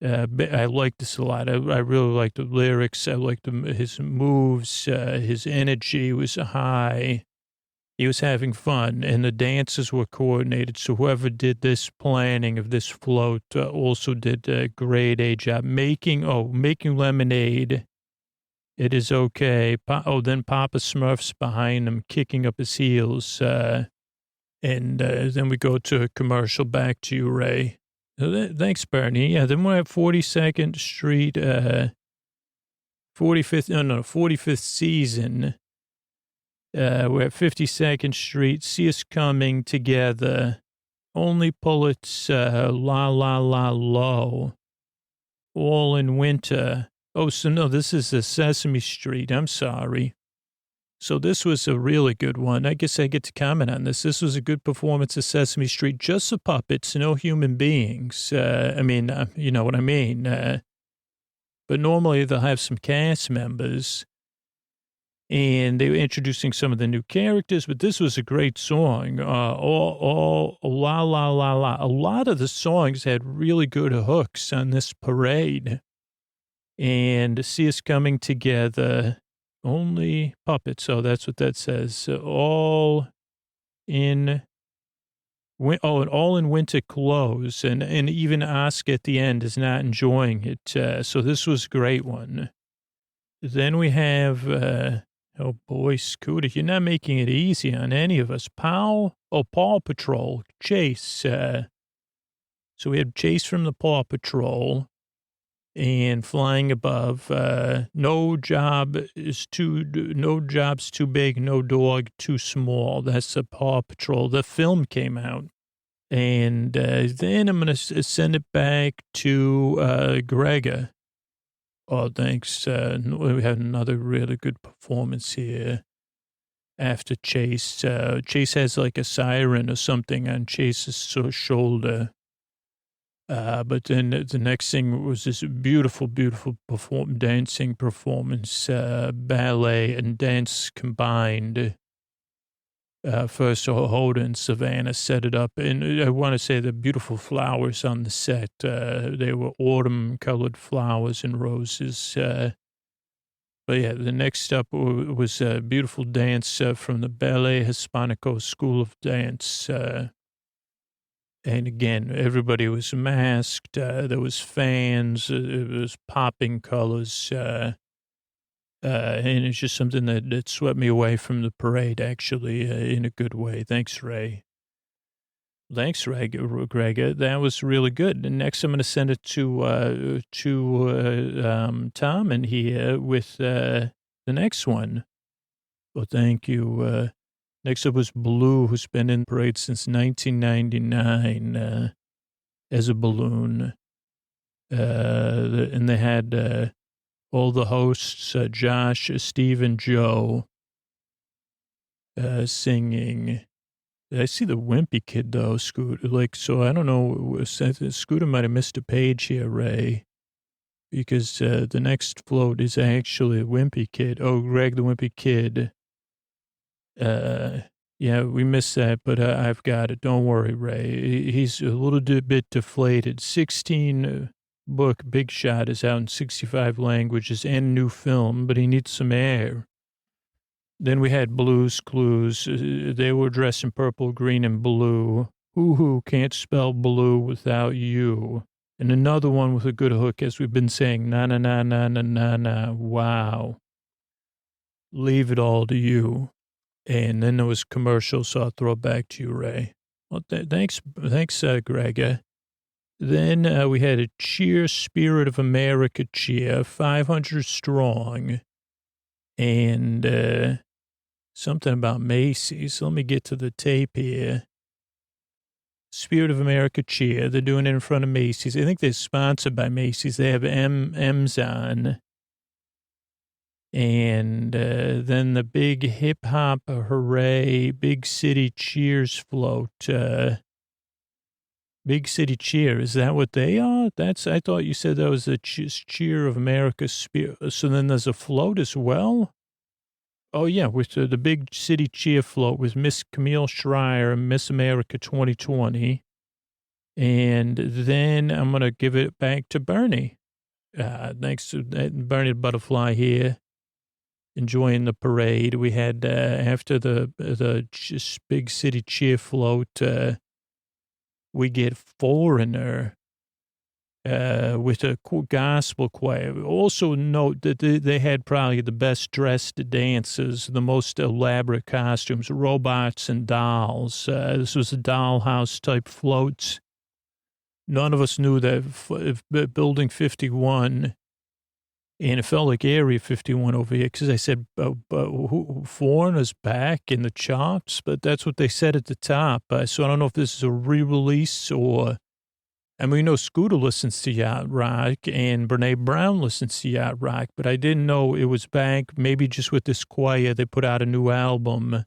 I like this a lot. I really like the lyrics. I liked his moves. His energy was high. He was having fun, and the dances were coordinated. So whoever did this planning of this float also did a grade A job. Making lemonade. It is okay. Then Papa Smurf's behind him, kicking up his heels. And then we go to a commercial. Back to you, Ray. Thanks, Bernie. Yeah, then we have 42nd Street, 45th season. We're at 52nd Street. See us coming together. Only pullets, la, la, la, low. All in winter. Oh, so no, this is a Sesame Street. I'm sorry. So this was a really good one. I guess I get to comment on this. This was a good performance of Sesame Street. Just the puppets, no human beings. You know what I mean. But normally they'll have some cast members. And they were introducing some of the new characters, but this was a great song. All la la la la. A lot of the songs had really good hooks on this parade. And see us coming together. Only puppets. So that's what that says. All in winter clothes. And even Oscar at the end is not enjoying it. So this was a great one. Then we have, oh boy, Scooter, you're not making it easy on any of us. Paw Patrol, Chase. So we had Chase from the Paw Patrol and flying above. No job's too big, no dog too small. That's the Paw Patrol. The film came out. And then I'm going to send it back to Gregor. Oh, thanks. We had another really good performance here after Chase. Chase has like a siren or something on Chase's shoulder. But then the next thing was this beautiful, beautiful dancing performance, ballet and dance combined. First, Hoda and Savannah set it up. And I want to say the beautiful flowers on the set. They were autumn-colored flowers and roses. But yeah, the next up was a beautiful dance from the Ballet Hispanico School of Dance. And again, everybody was masked. There was fans. It was popping colors. And it's just something that swept me away from the parade, actually, in a good way. Thanks, Ray. Thanks, Greg. That was really good. And next, I'm going to send it to Tom in here with the next one. Well, thank you. Next up was Blue, who's been in the parade since 1999 as a balloon. And they had all the hosts, Josh, Steve, and Joe, singing. I see the wimpy kid, though, Scooter. So I don't know. Scooter might have missed a page here, Ray, because the next float is actually a wimpy kid. Oh, Greg, the wimpy kid. Yeah, we missed that, but I've got it. Don't worry, Ray. He's a little bit deflated. 16 book Big Shot is out in 65 languages and a new film, but he needs some air. Then we had Blue's Clues. They were dressed in purple, green, and blue. Who can't spell blue without you. And another one with a good hook, as we've been saying, na na na na na na na. Wow. Leave it all to you. And then there was commercials, so I'll throw it back to you, Ray. Well, thanks, Greg. Then we had a cheer, Spirit of America cheer, 500 strong, and something about Macy's. Let me get to the tape here. Spirit of America cheer. They're doing it in front of Macy's. I think they're sponsored by Macy's. They have M's on. And then the big hip hop hooray, big city cheers float. Big City Cheer. Is that what they are? I thought you said that was the Cheer of America Spear. So then there's a float as well? Oh, yeah, with the Big City Cheer float with Miss Camille Schreier, Miss America 2020. And then I'm going to give it back to Bernie. Thanks to Bernie the Butterfly here, enjoying the parade. We had, after the Big City Cheer float, we get Foreigner with a gospel choir. Also note that they had probably the best dressed dancers, the most elaborate costumes, robots and dolls. This was a dollhouse type float. None of us knew that if Building 51, and it felt like Area 51 over here, because I said, Foreigner's back in the charts, but that's what they said at the top. So I don't know if this is a re-release or, I mean, we know Scooter listens to Yacht Rock and Brene Brown listens to Yacht Rock, but I didn't know it was back. Maybe just with this choir, they put out a new album.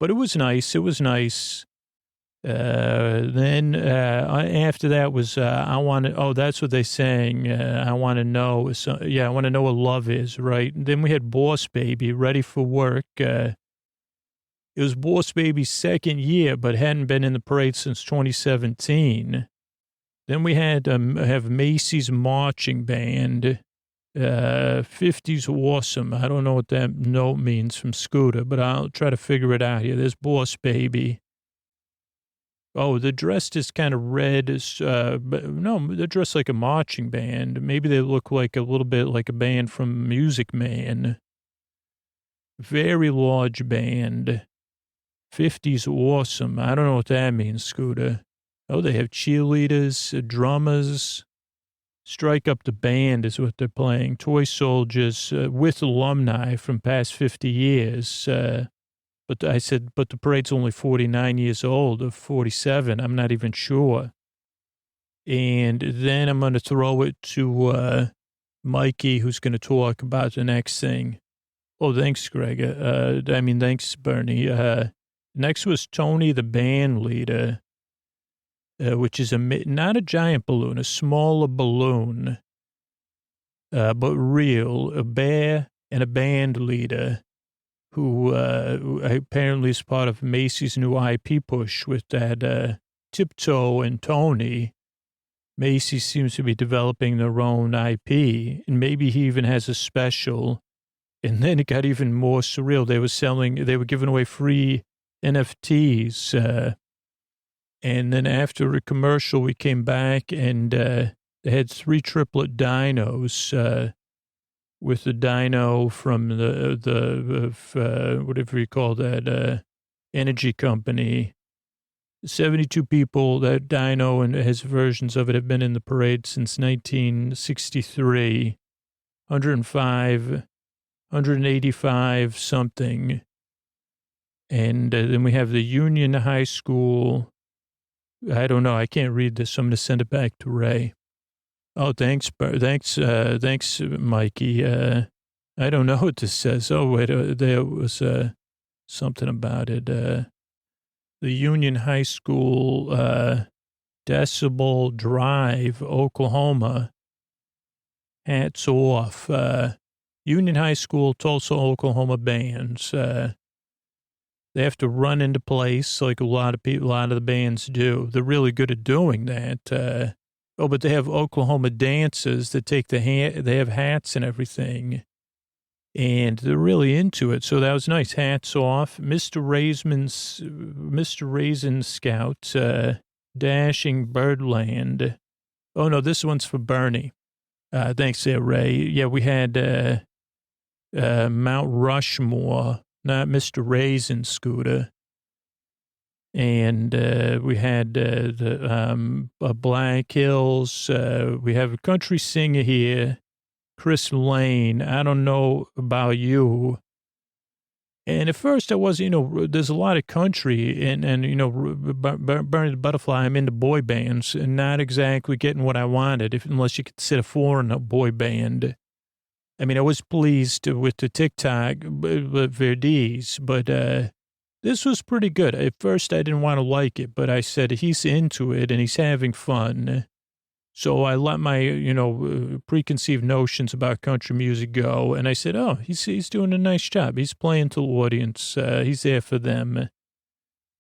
But it was nice. It was nice. Then after that was, that's what they sang. I want to know. So, yeah, I want to know what love is, right? And then we had Boss Baby, Ready for Work. It was Boss Baby's second year, but hadn't been in the parade since 2017. Then we had have Macy's Marching Band, 50s Awesome. I don't know what that note means from Scooter, but I'll try to figure it out here. There's Boss Baby. Oh, they're dressed as kind of red, but no, they're dressed like a marching band. Maybe they look like a little bit like a band from Music Man. Very large band. 50s Awesome. I don't know what that means, Scooter. Oh, they have cheerleaders, drummers. Strike Up the Band is what they're playing. Toy Soldiers with alumni from past 50 years. But I said, but the parade's only 49 years old or 47. I'm not even sure. And then I'm going to throw it to Mikey, who's going to talk about the next thing. Oh, thanks, Greg. Thanks, Bernie. Next was Tony, the band leader, which is not a giant balloon, a smaller balloon, but real, a bear and a band leader. Who apparently is part of Macy's new IP push with that Tiptoe and Tony. Macy's seems to be developing their own IP, and maybe he even has a special. And then it got even more surreal. They were giving away free NFTs. And then after a commercial, we came back and they had 3 triplet dinos, with the dino from the whatever you call that, energy company. 72 people, that dino and his versions of it have been in the parade since 1963. 185 something. And then we have the Union High School. I don't know. I can't read this, so I'm going to send it back to Ray. Oh, thanks, Mikey. I don't know what this says. Oh, wait, there was something about it. The Union High School, Decibel Drive, Oklahoma. Hats off. Union High School, Tulsa, Oklahoma bands. They have to run into place like a lot of the bands do. They're really good at doing that. But they have Oklahoma dancers that take they have hats and everything. And they're really into it. So that was nice. Hats off. Mr. Raisin Scout, Dashing Birdland. Oh, no, this one's for Bernie. Thanks there, Ray. Yeah, we had Mount Rushmore, not Mr. Raisin Scooter. And we had the Black Hills. We have a country singer here, Chris Lane. I don't know about you. And at first I was, there's a lot of country and Bernie the Butterfly, I'm into boy bands and not exactly getting what I wanted, unless you consider foreign a boy band. I mean, I was pleased with the TikTok Verdes, but This was pretty good. At first, I didn't want to like it, but I said he's into it and he's having fun. So I let my, preconceived notions about country music go. And I said, oh, he's doing a nice job. He's playing to the audience. He's there for them.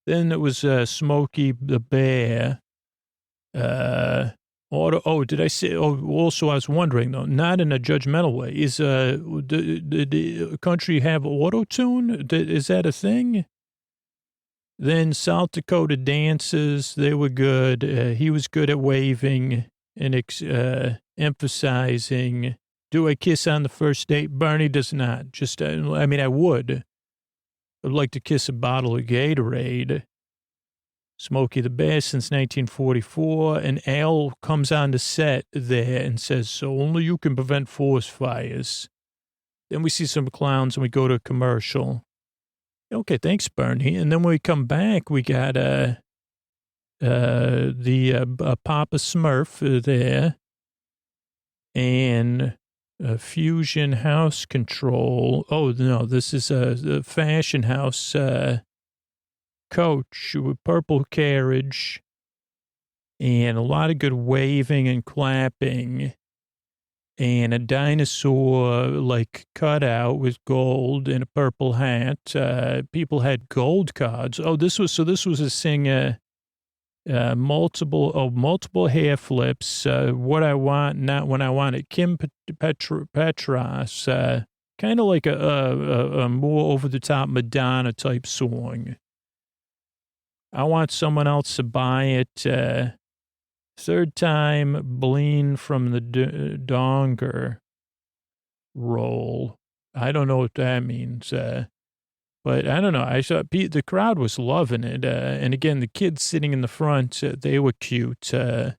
Then it was Smokey the Bear. Did I say? Oh, also, I was wondering, though, not in a judgmental way, is the country have auto-tune? Is that a thing? Then South Dakota dances, they were good. He was good at waving and emphasizing. Do I kiss on the first date? Barney does not. I would. I'd like to kiss a bottle of Gatorade. Smokey the Bear since 1944. And Al comes on the set there and says, so only you can prevent forest fires. Then we see some clowns and we go to a commercial. Okay, thanks, Bernie. And then when we come back, we got Papa Smurf there and Fusion House Control. Oh, no, this is a fashion house coach with purple carriage and a lot of good waving and clapping. And a dinosaur, cutout with gold and a purple hat. People had gold cards. Oh, this was a singer, multiple hair flips. What I want, not when I want it. Kim Petras, kind of like a more over the top Madonna type song. I want someone else to buy it. Third time, Bleen from the Donger roll. I don't know what that means, but I don't know. I saw the crowd was loving it. And again, the kids sitting in the front, they were cute. Next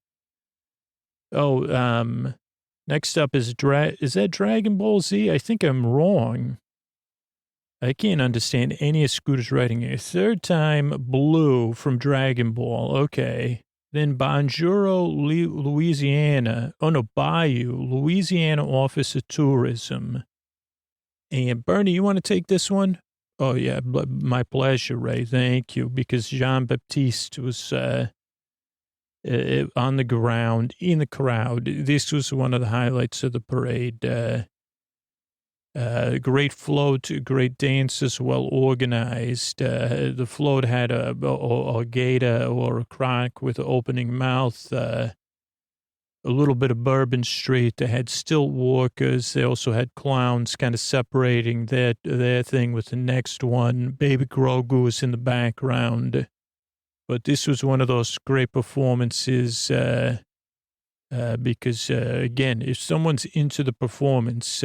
up is that Dragon Ball Z? I think I'm wrong. I can't understand any of Scooter's writing here. Third time, Blue from Dragon Ball. Okay. Then Bonjoro, Louisiana. Oh, no, Bayou, Louisiana Office of Tourism. And Bernie, you want to take this one? Oh, yeah, my pleasure, Ray. Thank you. Because Jean-Baptiste was on the ground, in the crowd. This was one of the highlights of the parade. Great float, great dances, well organized. The float had a gator or a croc with an opening mouth, a little bit of Bourbon Street. They had stilt walkers. They also had clowns kind of separating their thing with the next one. Baby Grogu was in the background. But this was one of those great performances because, again, if someone's into the performance,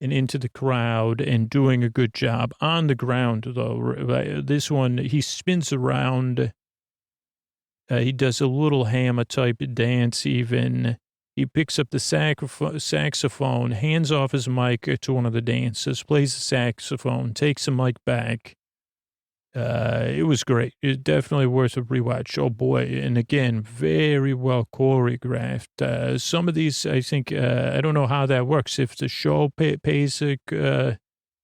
and into the crowd and doing a good job on the ground, though. This one, he spins around. He does a little hammer type dance even. He picks up the saxophone, hands off his mic to one of the dancers, plays the saxophone, takes the mic back. It was great. It's definitely worth a rewatch. Oh, boy. And again, very well choreographed. Some of these, I think, I don't know how that works. If the show pays a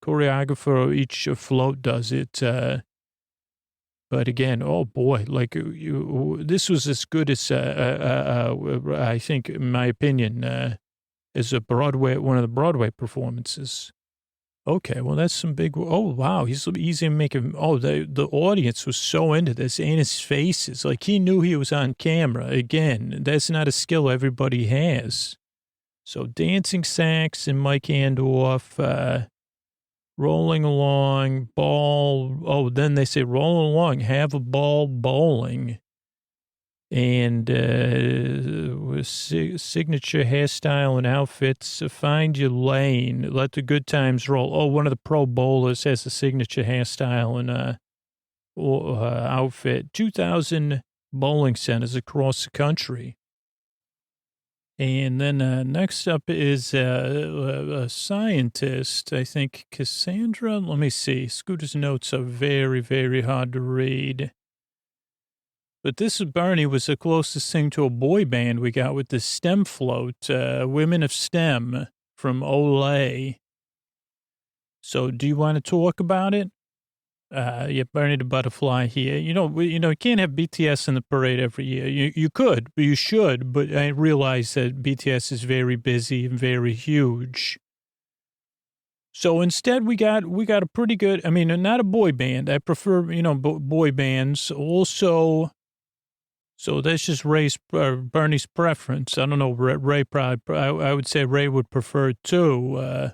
choreographer or each float does it. But again, oh, boy, this was as good as, I think, in my opinion, as one of the Broadway performances. Okay, well, that's some big, oh, wow, he's making, the audience was so into this, and his faces, he knew he was on camera. Again, that's not a skill everybody has. So dancing sax and Mike Andorf, rolling along, ball, then they say rolling along, have a ball bowling. And signature hairstyle and outfits, find your lane, let the good times roll. Oh, one of the pro bowlers has a signature hairstyle and outfit. 2,000 bowling centers across the country. And then next up is a scientist, I think, Cassandra. Let me see. Scooter's notes are very, very hard to read. But this Barney was the closest thing to a boy band we got with the STEM float, Women of STEM from Olay. So do you want to talk about it? Yeah, Bernie the Butterfly here. You can't have BTS in the parade every year. You could, but you should. But I realize that BTS is very busy and very huge. So instead, we got a pretty good. I mean, not a boy band. I prefer boy bands. Also, so that's just Bernie's preference. I don't know. Ray probably. I would say Ray would prefer it too.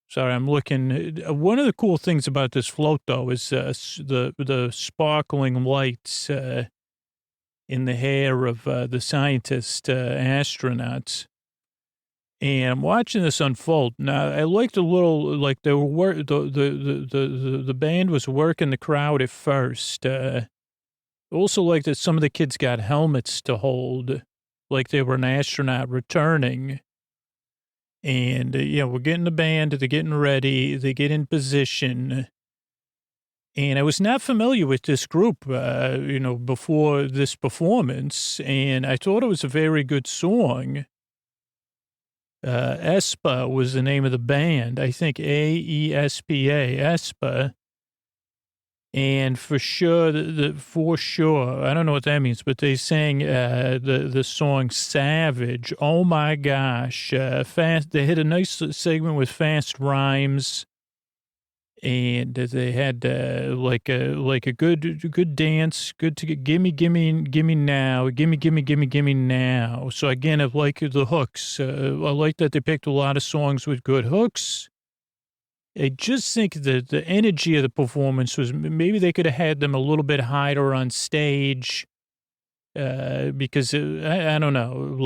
Sorry, I'm looking. One of the cool things about this float, though, is the sparkling lights in the hair of the scientist astronauts. And I'm watching this unfold. Now, I liked a little, like they were the band was working the crowd at first. Also, like that some of the kids got helmets to hold, like they were an astronaut returning. And, we're getting the band, they're getting ready, they get in position. And I was not familiar with this group, before this performance. And I thought it was a very good song. Espa was the name of the band. I think Aespa, Espa. And for sure, I don't know what that means, but they sang the song Savage. Oh my gosh. Fast. They hit a nice segment with fast rhymes. And they had like a good dance, good to get gimme now, gimme now. So again, I like the hooks. I like that they picked a lot of songs with good hooks. I just think that the energy of the performance was maybe they could have had them a little bit higher on stage. Because I don't know,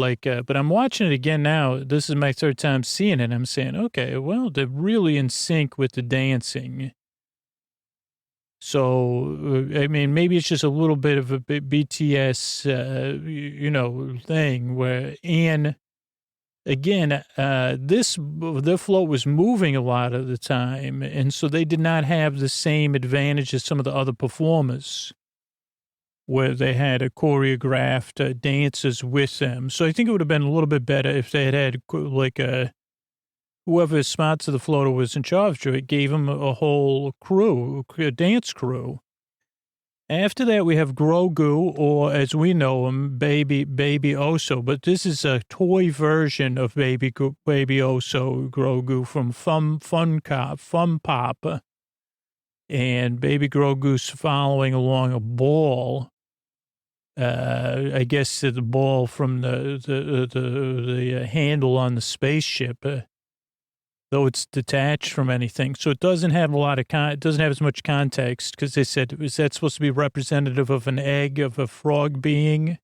but I'm watching it again now. This is my third time seeing it. I'm saying, okay, well, they're really in sync with the dancing. So, I mean, maybe it's just a little bit of a BTS, thing where, and again, the float was moving a lot of the time. And so they did not have the same advantage as some of the other performers, where they had a choreographed dancers with them. So I think it would have been a little bit better if they had whoever sponsor the floater was in charge of it, gave them a whole crew, a dance crew. After that, we have Grogu, or as we know him, Baby Oso. But this is a toy version of Baby Oso Grogu from Fun Pop. And Baby Grogu's following along a ball. I guess the ball from the handle on the spaceship, though it's detached from anything. So it doesn't have a lot of it doesn't have as much context, because they said, is that supposed to be representative of an egg of a frog being?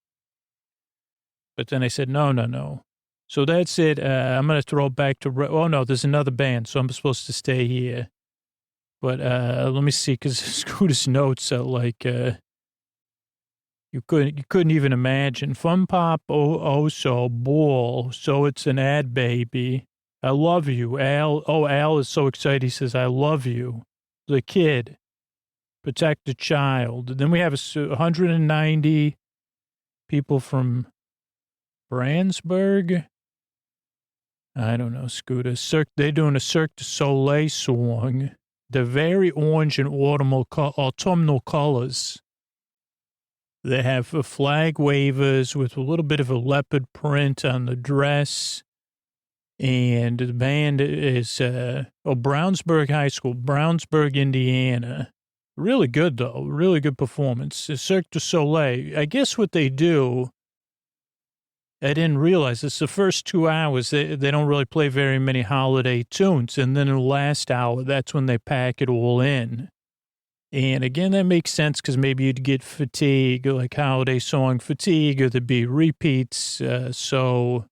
But then I said, no. So that's it. I'm going to throw it back to, oh no, there's another band. So I'm supposed to stay here. But let me see, because Scooter's notes are like, you couldn't even imagine. Fun Pop Oso Ball. So it's an ad baby. I love you, Al. Oh, Al is so excited. He says, I love you. The kid. Protect the child. Then we have 190 people from Brandsburg. I don't know, Scooter. They're doing a Cirque du Soleil song. They're very orange and autumnal colors. They have flag wavers with a little bit of a leopard print on the dress. And the band is Brownsburg High School, Brownsburg, Indiana. Really good, though. Really good performance. Cirque du Soleil. I guess what they do, I didn't realize, it's the first 2 hours, they don't really play very many holiday tunes. And then in the last hour, that's when they pack it all in. And again, that makes sense, because maybe you'd get fatigue, like holiday song fatigue, or there'd be repeats. So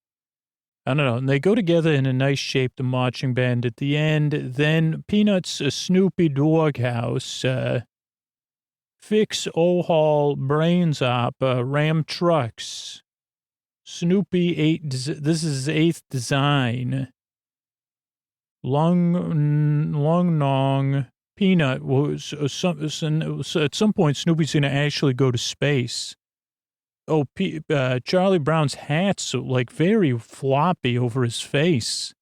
I don't know. And they go together in a nice shape, the marching band at the end. Then Peanuts, Snoopy Doghouse, Fix O'Hall, Brains Op, Ram Trucks, Snoopy, this is 8th Design, Long Nong, Peanut. So at some point, Snoopy's going to actually go to space. Oh, Charlie Brown's hat's like very floppy over his face.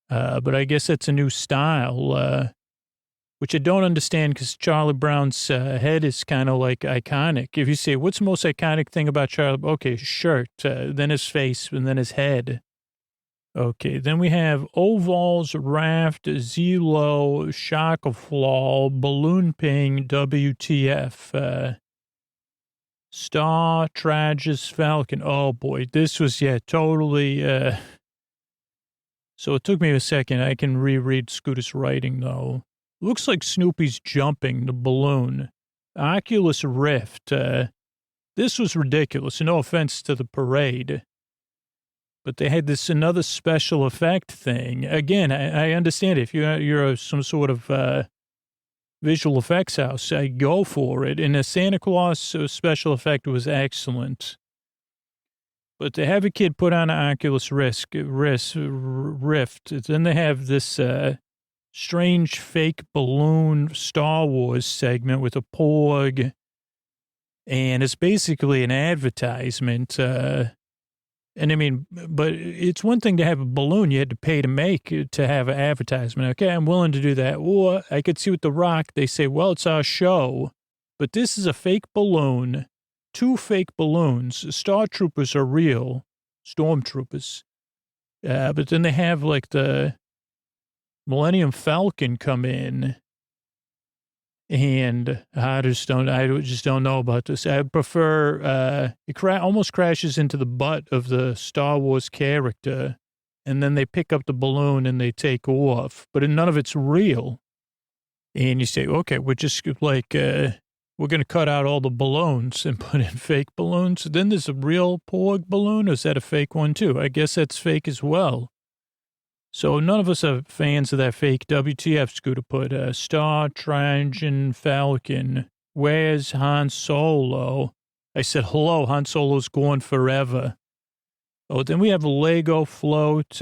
But I guess that's a new style. which I don't understand because Charlie Brown's head is kind of like iconic. If you say, what's the most iconic thing about Charlie? Okay, shirt, then his face, and then his head. Okay, then we have Ovals, Raft, Zelo, Shock of Flaw, Balloon Ping, WTF, Star, Tragus, Falcon. Oh boy, this was, totally, so it took me a second. I can reread Scooter's writing though. Looks like Snoopy's jumping the balloon. Oculus Rift, this was ridiculous. No offense to the parade. But they had this another special effect thing. Again, I understand if you're some sort of visual effects house, I go for it. And the Santa Claus special effect was excellent. But to have a kid put on an Oculus Rift, then they have this strange fake balloon Star Wars segment with a porg. And it's basically an advertisement. And I mean, but it's one thing to have a balloon you had to pay to make to have an advertisement. Okay, I'm willing to do that. Or I could see with The Rock, they say, well, it's our show. But this is a fake balloon, 2 fake balloons. Star Troopers are real, stormtroopers. But then they have like the Millennium Falcon come in. And I just don't know about this. I prefer, it almost crashes into the butt of the Star Wars character, and then they pick up the balloon and they take off, but none of it's real. And you say, okay, we're just like, we're going to cut out all the balloons and put in fake balloons. Then there's a real porg balloon, or is that a fake one too? I guess that's fake as well. So none of us are fans of that fake WTF Scooter put. Star, Trajan, Falcon. Where's Han Solo? I said, hello, Han Solo's gone forever. Oh, then we have a Lego float.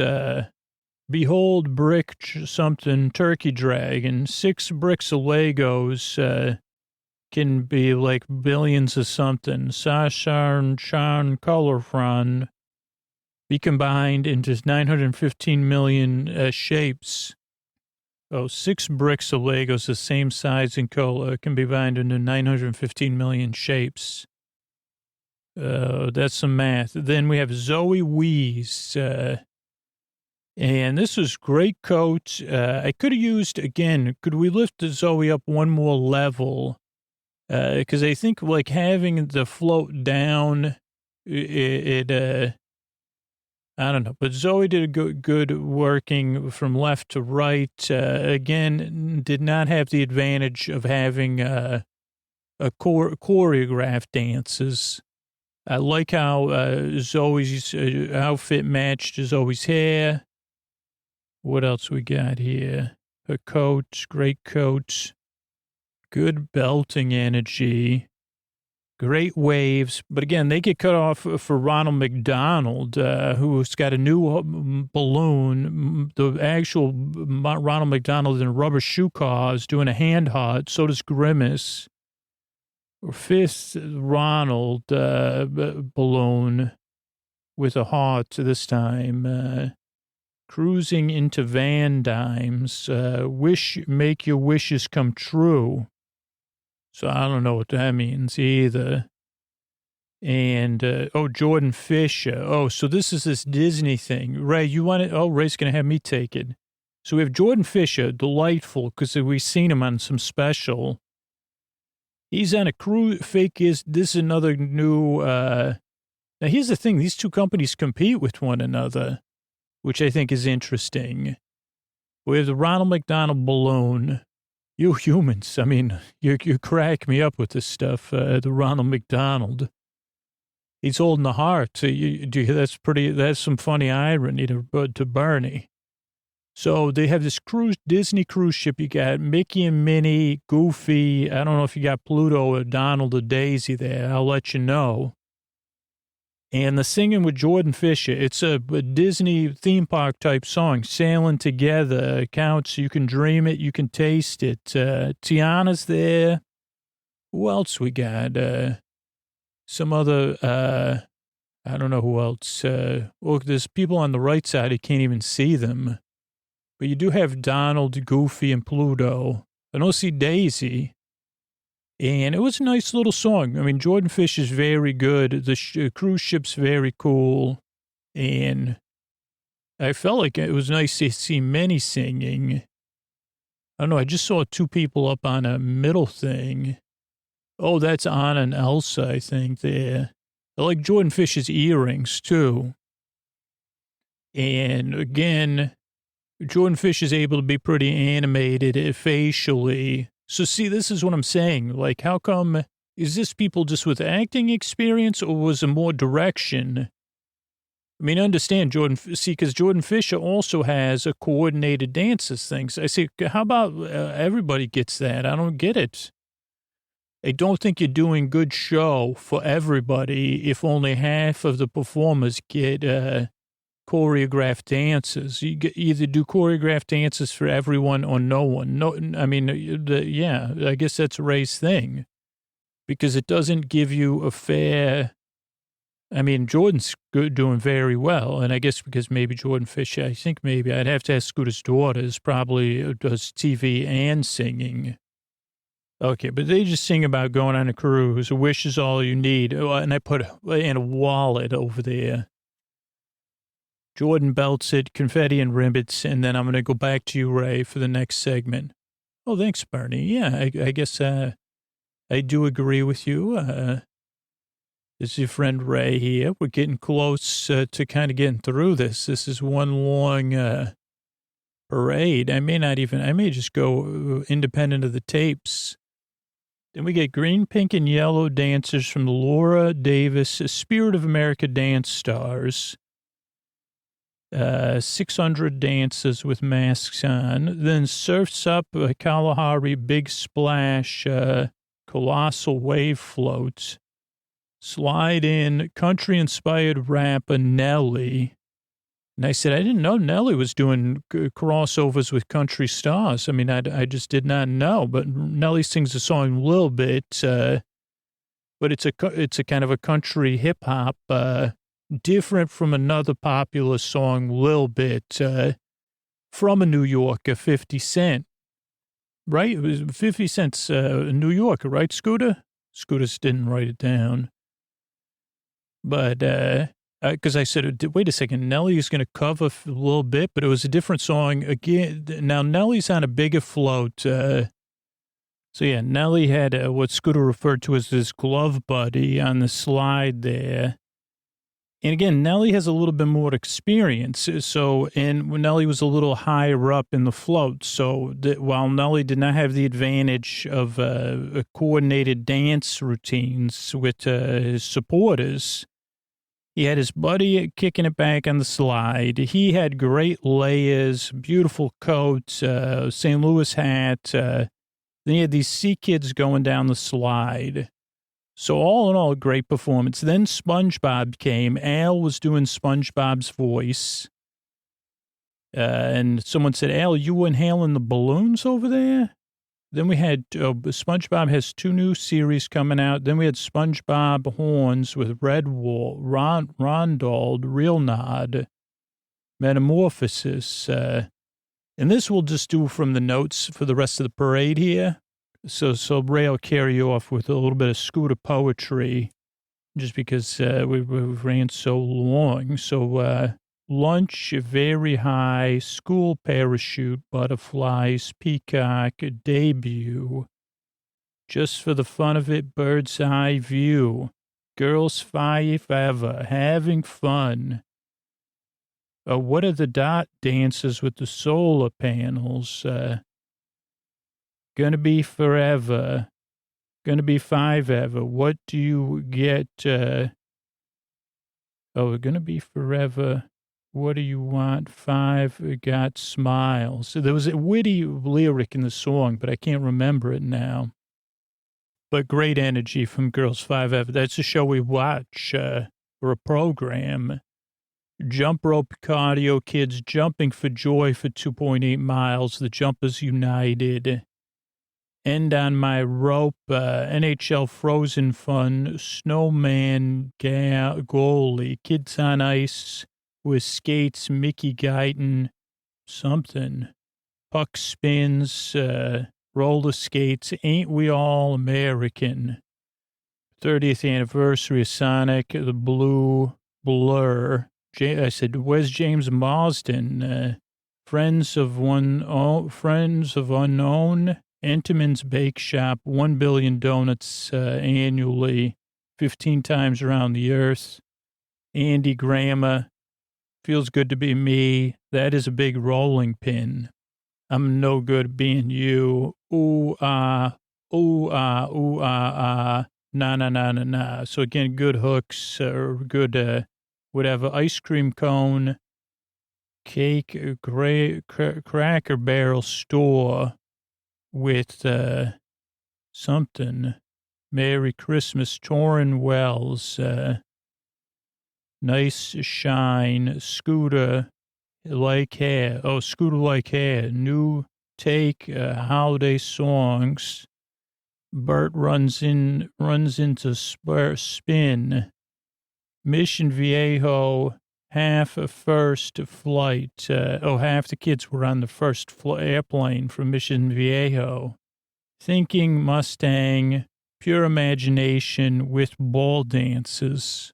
Behold, brick something, turkey dragon. 6 bricks of Legos can be like billions of something. Sasha Chan Colorfron. Be combined into 915 million shapes. Oh, 6 bricks of Legos the same size and color can be combined into 915 million shapes. That's some math. Then we have Zoe Wees. And this was great coat. I could have used, again, could we lift the Zoe up one more level? Because I think like having the float down, I don't know, but Zoe did a good working from left to right. Again, did not have the advantage of having a choreographed dances. I like how Zoe's outfit matched Zoe's hair. What else we got here? Her coat, great coat, good belting energy. Great waves. But again, they get cut off for Ronald McDonald, who's got a new balloon. The actual Ronald McDonald in a rubber shoe car is doing a hand hot. So does Grimace. 5th Ronald balloon with a heart this time. Cruising into Van Dymes. Make your wishes come true. So I don't know what that means either. And, Jordan Fisher. Oh, so this is this Disney thing. Ray, you want it? Oh, Ray's going to have me take it. So we have Jordan Fisher, delightful, because we've seen him on some special. He's on a cruise, this is another new, now here's the thing. These 2 companies compete with one another, which I think is interesting. We have the Ronald McDonald balloon. You humans, I mean, you crack me up with this stuff. The Ronald McDonald, he's holding the heart. That's some funny irony to Bernie. So they have this Disney cruise ship. You got Mickey and Minnie, Goofy. I don't know if you got Pluto or Donald or Daisy there. I'll let you know. And the singing with Jordan Fisher, it's a Disney theme park type song, Sailing Together, counts, you can dream it, you can taste it. Tiana's there. Who else we got? Some other, I don't know who else. There's people on the right side, I can't even see them. But you do have Donald, Goofy, and Pluto. I don't see Daisy. And it was a nice little song. I mean, Jordan Fish is very good. The cruise ship's very cool. And I felt like it was nice to see Minnie singing. I don't know. I just saw two people up on a middle thing. Oh, that's Anna and Elsa, I think, there. I like Jordan Fish's earrings, too. And again, Jordan Fish is able to be pretty animated facially. So see, this is what I'm saying. Like, how come, is this people just with acting experience or was it more direction? I mean, understand because Jordan Fisher also has a coordinated dances things. I say, how about everybody gets that? I don't get it. I don't think you're doing good show for everybody if only half of the performers get choreographed dances. You either do choreographed dances for everyone or no one. No, I mean, yeah, I guess that's Ray's thing because it doesn't give you a fair. I mean, Jordan's doing very well, and I guess because maybe Jordan Fisher, I think maybe I'd have to ask Scooter's daughters, probably does TV and singing. Okay, but they just sing about going on a cruise. A wish is all you need. And I put in a wallet over there. Jordan belts it, confetti and ribbons, and then I'm going to go back to you, Ray, for the next segment. Oh, thanks, Bernie. Yeah, I guess I do agree with you. This is your friend Ray here. We're getting close to kind of getting through this. This is one long parade. I may just go independent of the tapes. Then we get green, pink, and yellow dancers from the Laura Davis Spirit of America Dance Stars. 600 dances with masks on. Then Surf's Up, Kalahari, Big Splash, Colossal Wave Floats. Slide in, country-inspired rapper Nelly. And I said, I didn't know Nelly was doing crossovers with country stars. I mean, I just did not know. But Nelly sings a song a little bit, but it's a kind of a country hip-hop, different from another popular song a little bit, from a New Yorker, 50 Cent. Right? It was 50 Cent's a New Yorker, right, Scooter? Scooter didn't write it down. But, because I said, wait a second, Nelly is going to cover a little bit, but it was a different song. Again, now Nelly's on a bigger float. So, yeah, Nelly had what Scooter referred to as his glove buddy on the slide there. And again, Nelly has a little bit more experience. So, and Nelly was a little higher up in the float. So while Nelly did not have the advantage of coordinated dance routines with his supporters, he had his buddy kicking it back on the slide. He had great layers, beautiful coat, St. Louis hat. Then he had these sea kids going down the slide. So all in all, a great performance. Then SpongeBob came. Al was doing SpongeBob's voice. And someone said, Al, you inhaling the balloons over there? Then we had, SpongeBob has 2 new series coming out. Then we had SpongeBob Horns with Red Wolf, Ronald, Real Nod, Metamorphosis. And this we'll just do from the notes for the rest of the parade here. So Ray will carry off with a little bit of Scooter poetry just because we ran so long. So lunch, very high, school parachute, butterflies, peacock, debut. Just for the fun of it, bird's eye view. Girls 5 ever, having fun. What are the dot dances with the solar panels? Gonna be forever. Gonna be 5 ever. What do you get? Gonna be forever. What do you want? 5 got smiles. So there was a witty lyric in the song, but I can't remember it now. But great energy from Girls 5 ever. That's a show we watch for a program. Jump rope cardio kids jumping for joy for 2.8 miles. The Jumpers United. End on my rope, NHL Frozen Fun, Snowman goalie, Kids on Ice with skates, Mickey Guyton, something. Puck spins, Roller skates, ain't we all American? 30th anniversary of Sonic the Blue Blur. I said, where's James Marsden? Friends of Unknown, Entenmann's Bake Shop, 1 billion donuts annually, 15 times around the earth. Andy Grammer, feels good to be me. That is a big rolling pin. I'm no good being you. Ooh, ah, ooh, ah, ooh, ah, ah. Na, na, na, na, na. So again, good hooks or good, whatever. Ice cream cone, cake, Cracker Barrel store with something. Merry Christmas, Torrin Wells. Nice shine, Scooter like hair. Oh, Scooter like hair. New take, holiday songs. Bert runs into spin. Mission Viejo, half a first flight. Half the kids were on the first airplane from Mission Viejo. Thinking Mustang, pure imagination with ball dances.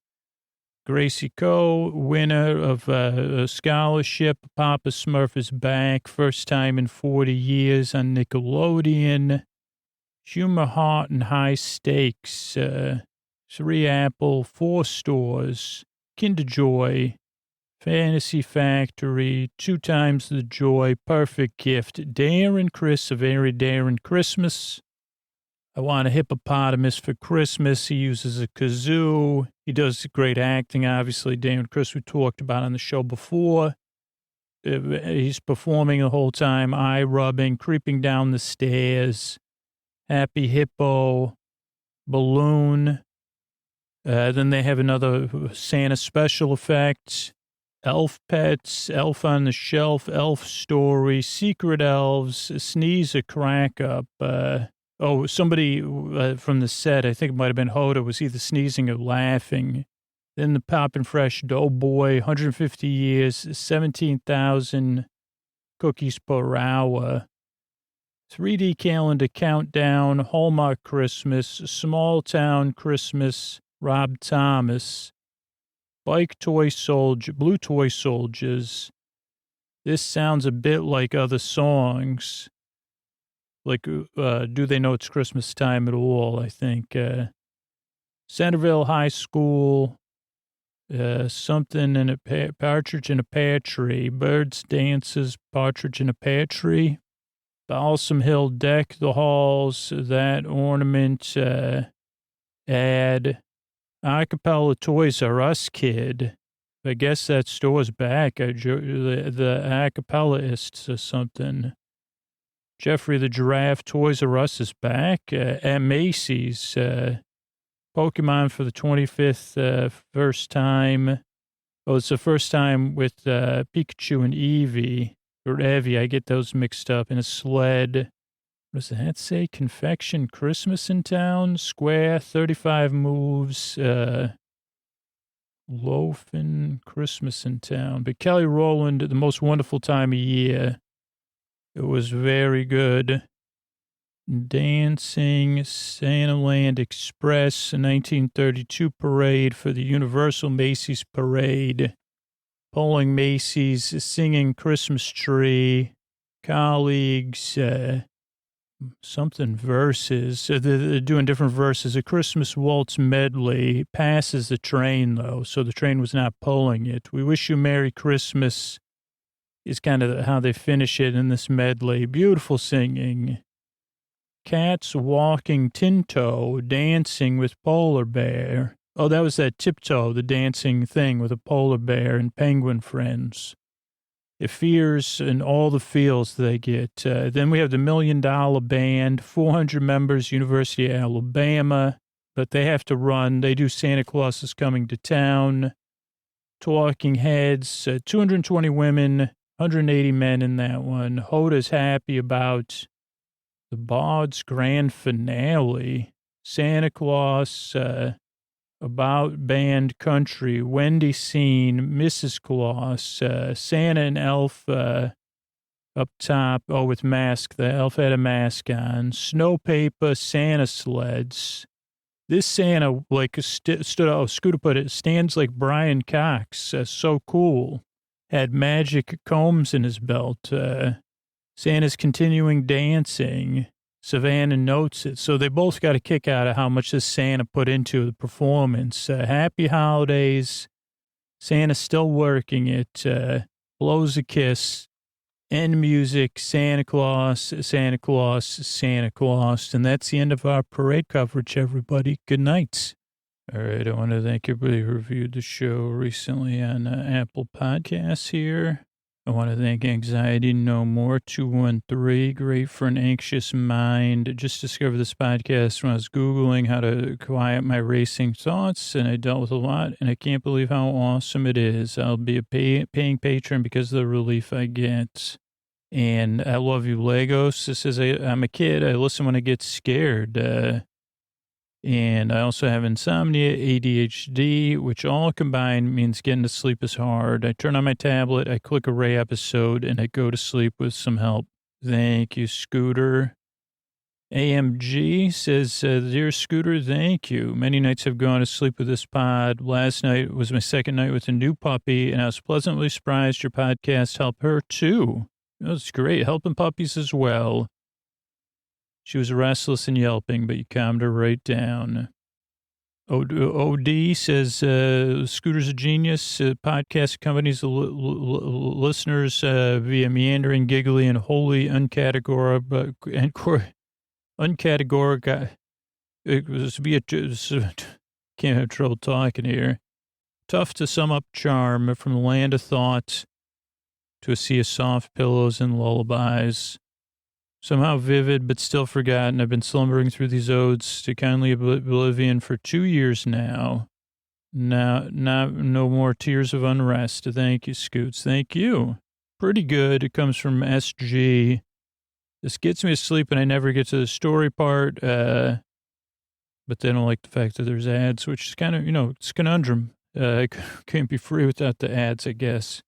Gracie Coe, winner of a scholarship. Papa Smurf is back, first time in 40 years on Nickelodeon. Humor, Heart, and High Stakes, 3 Apple, 4 stores, Kinder Joy, Fantasy Factory, 2 times the joy, perfect gift. Darren Chris, a very Darren Christmas. I want a hippopotamus for Christmas. He uses a kazoo. He does great acting, obviously. Darren Chris, we talked about on the show before. He's performing the whole time, eye rubbing, creeping down the stairs. Happy Hippo, Balloon. Then they have another Santa special effect. Elf Pets, Elf on the Shelf, Elf Story, Secret Elves, Sneeze a Crack Up. Somebody from the set, I think it might have been Hoda, was either sneezing or laughing. Then the Poppin' Fresh Doughboy, 150 years, 17,000 cookies per hour. 3D calendar countdown, Hallmark Christmas, Small Town Christmas, Rob Thomas, Bike Toy Soldier, Blue Toy Soldiers. This sounds a bit like other songs. Like, Do They Know It's Christmas Time at All, I think. Centerville High School, something in a Partridge in a Pear Tree, Birds Dances, Partridge in a Pear Tree. Balsam Hill Deck the Halls, That Ornament, ad. Acapella Toys R Us Kid. I guess that store's back. The Acapellaists or something. Jeffrey the Giraffe, Toys R Us is back. At Macy's, Pokemon for the 25th, first time. Oh, it's the first time with Pikachu and Eevee. Or Evie, I get those mixed up. In a sled. What does that say? Confection Christmas in Town. Square, 35 moves. Loafing Christmas in Town. But Kelly Rowland, The Most Wonderful Time of Year. It was very good. Dancing, Santaland Express, 1932 parade for the Universal Macy's Parade. Polling Macy's, Singing Christmas Tree, Colleagues, something verses. They're doing different verses. A Christmas Waltz medley passes the train, though, so the train was not pulling it. We Wish You Merry Christmas is kind of how they finish it in this medley. Beautiful singing. Cats Walking Tinto, Dancing with Polar Bear. Oh, that was that Tiptoe, the dancing thing with a polar bear and penguin friends. It fears and all the feels they get. Then we have the $1 Million Band, 400 members, University of Alabama, but they have to run. They do Santa Claus is Coming to Town, Talking Heads, 220 women, 180 men in that one. Hoda's happy about the Bard's grand finale, Santa Claus, About Band Country, Wendy Scene, Mrs. Claus, Santa and Elf up top. Oh, with mask. The elf had a mask on. Snow paper Santa sleds. This Santa, like, stood out. Scooter put it, stands like Brian Cox. So cool. Had magic combs in his belt. Santa's continuing dancing. Savannah notes it. So they both got a kick out of how much this Santa put into the performance. Happy holidays. Santa's still working it. Blows a kiss. End music. Santa Claus, Santa Claus, Santa Claus. And that's the end of our parade coverage, everybody. Good night. All right. I want to thank everybody who reviewed the show recently on Apple Podcasts here. I want to thank Anxiety No More 213, great for an anxious mind. Just discovered this podcast when I was Googling how to quiet my racing thoughts, and I dealt with a lot, and I can't believe how awesome it is. I'll be a paying patron because of the relief I get. And I love you, Legos. This is I'm a kid. I listen when I get scared. And I also have insomnia, ADHD, which all combined means getting to sleep is hard. I turn on my tablet, I click a Ray episode, and I go to sleep with some help. Thank you, Scooter. AMG says, Dear Scooter, thank you. Many nights I've gone to sleep with this pod. Last night was my second night with a new puppy, and I was pleasantly surprised your podcast helped her too. That's great, helping puppies as well. She was restless and yelping, but you calmed her right down. OD says, Scooter's a genius. Podcast accompanies the listeners via meandering, giggly, and wholly uncategorical. It was can't have trouble talking here. Tough to sum up charm from the land of thought to a sea of soft pillows and lullabies. Somehow vivid, but still forgotten. I've been slumbering through these odes to kindly oblivion for 2 years now. No more tears of unrest. Thank you, Scoots. Thank you. Pretty good. It comes from SG. This gets me to sleep and I never get to the story part. But they don't like the fact that there's ads, which is kind of, it's a conundrum. I can't be free without the ads, I guess.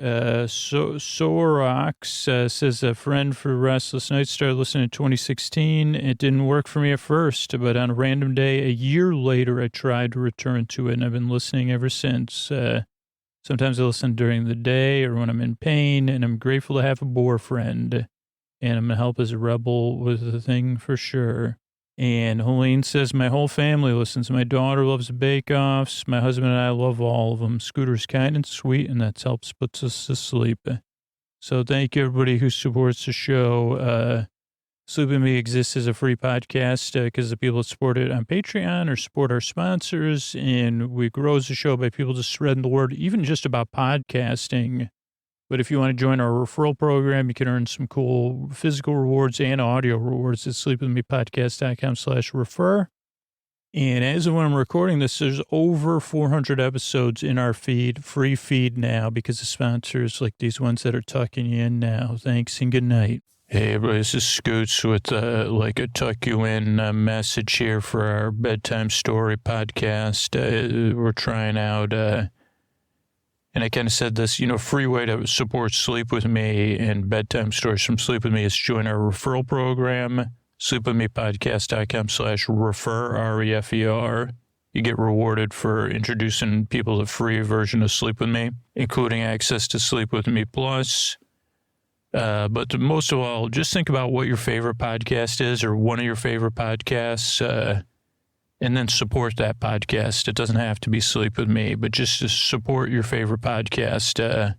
Sorox says a friend for Restless Nights started listening in 2016. It didn't work for me at first, but on a random day, a year later, I tried to return to it, and I've been listening ever since. Sometimes I listen during the day or when I'm in pain, and I'm grateful to have a boar friend, and I'm going to help as a rebel with the thing for sure. And Helene says, my whole family listens. My daughter loves the bake-offs. My husband and I love all of them. Scooter's kind and sweet, and that helps puts us to sleep. So thank you, everybody who supports the show. Sleep With Me exists as a free podcast because the people that support it on Patreon or support our sponsors. And we grow the show by people just spreading the word, even just about podcasting. But if you want to join our referral program, you can earn some cool physical rewards and audio rewards at sleepwithmepodcast.com/refer. And as of when I'm recording this, there's over 400 episodes in our feed, free feed now, because of sponsors like these ones that are tucking you in now. Thanks and good night. Hey, everybody, this is Scoots with like a tuck you in message here for our bedtime story podcast. We're trying out... And I kind of said this, free way to support Sleep With Me and bedtime stories from Sleep With Me is join our referral program, sleepwithmepodcast.com/refer, REFER. You get rewarded for introducing people to free version of Sleep With Me, including access to Sleep With Me Plus. But most of all, just think about what your favorite podcast is or one of your favorite podcasts, and then support that podcast. It doesn't have to be Sleep With Me, but just to support your favorite podcast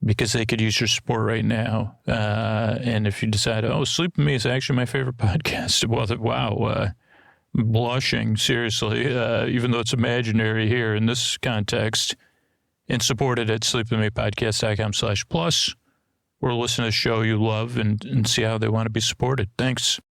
because they could use your support right now. And if you decide, Sleep With Me is actually my favorite podcast, well, wow, blushing, seriously, even though it's imaginary here in this context, and support it at sleepwithmepodcast.com/plus, or listen to a show you love and see how they want to be supported. Thanks.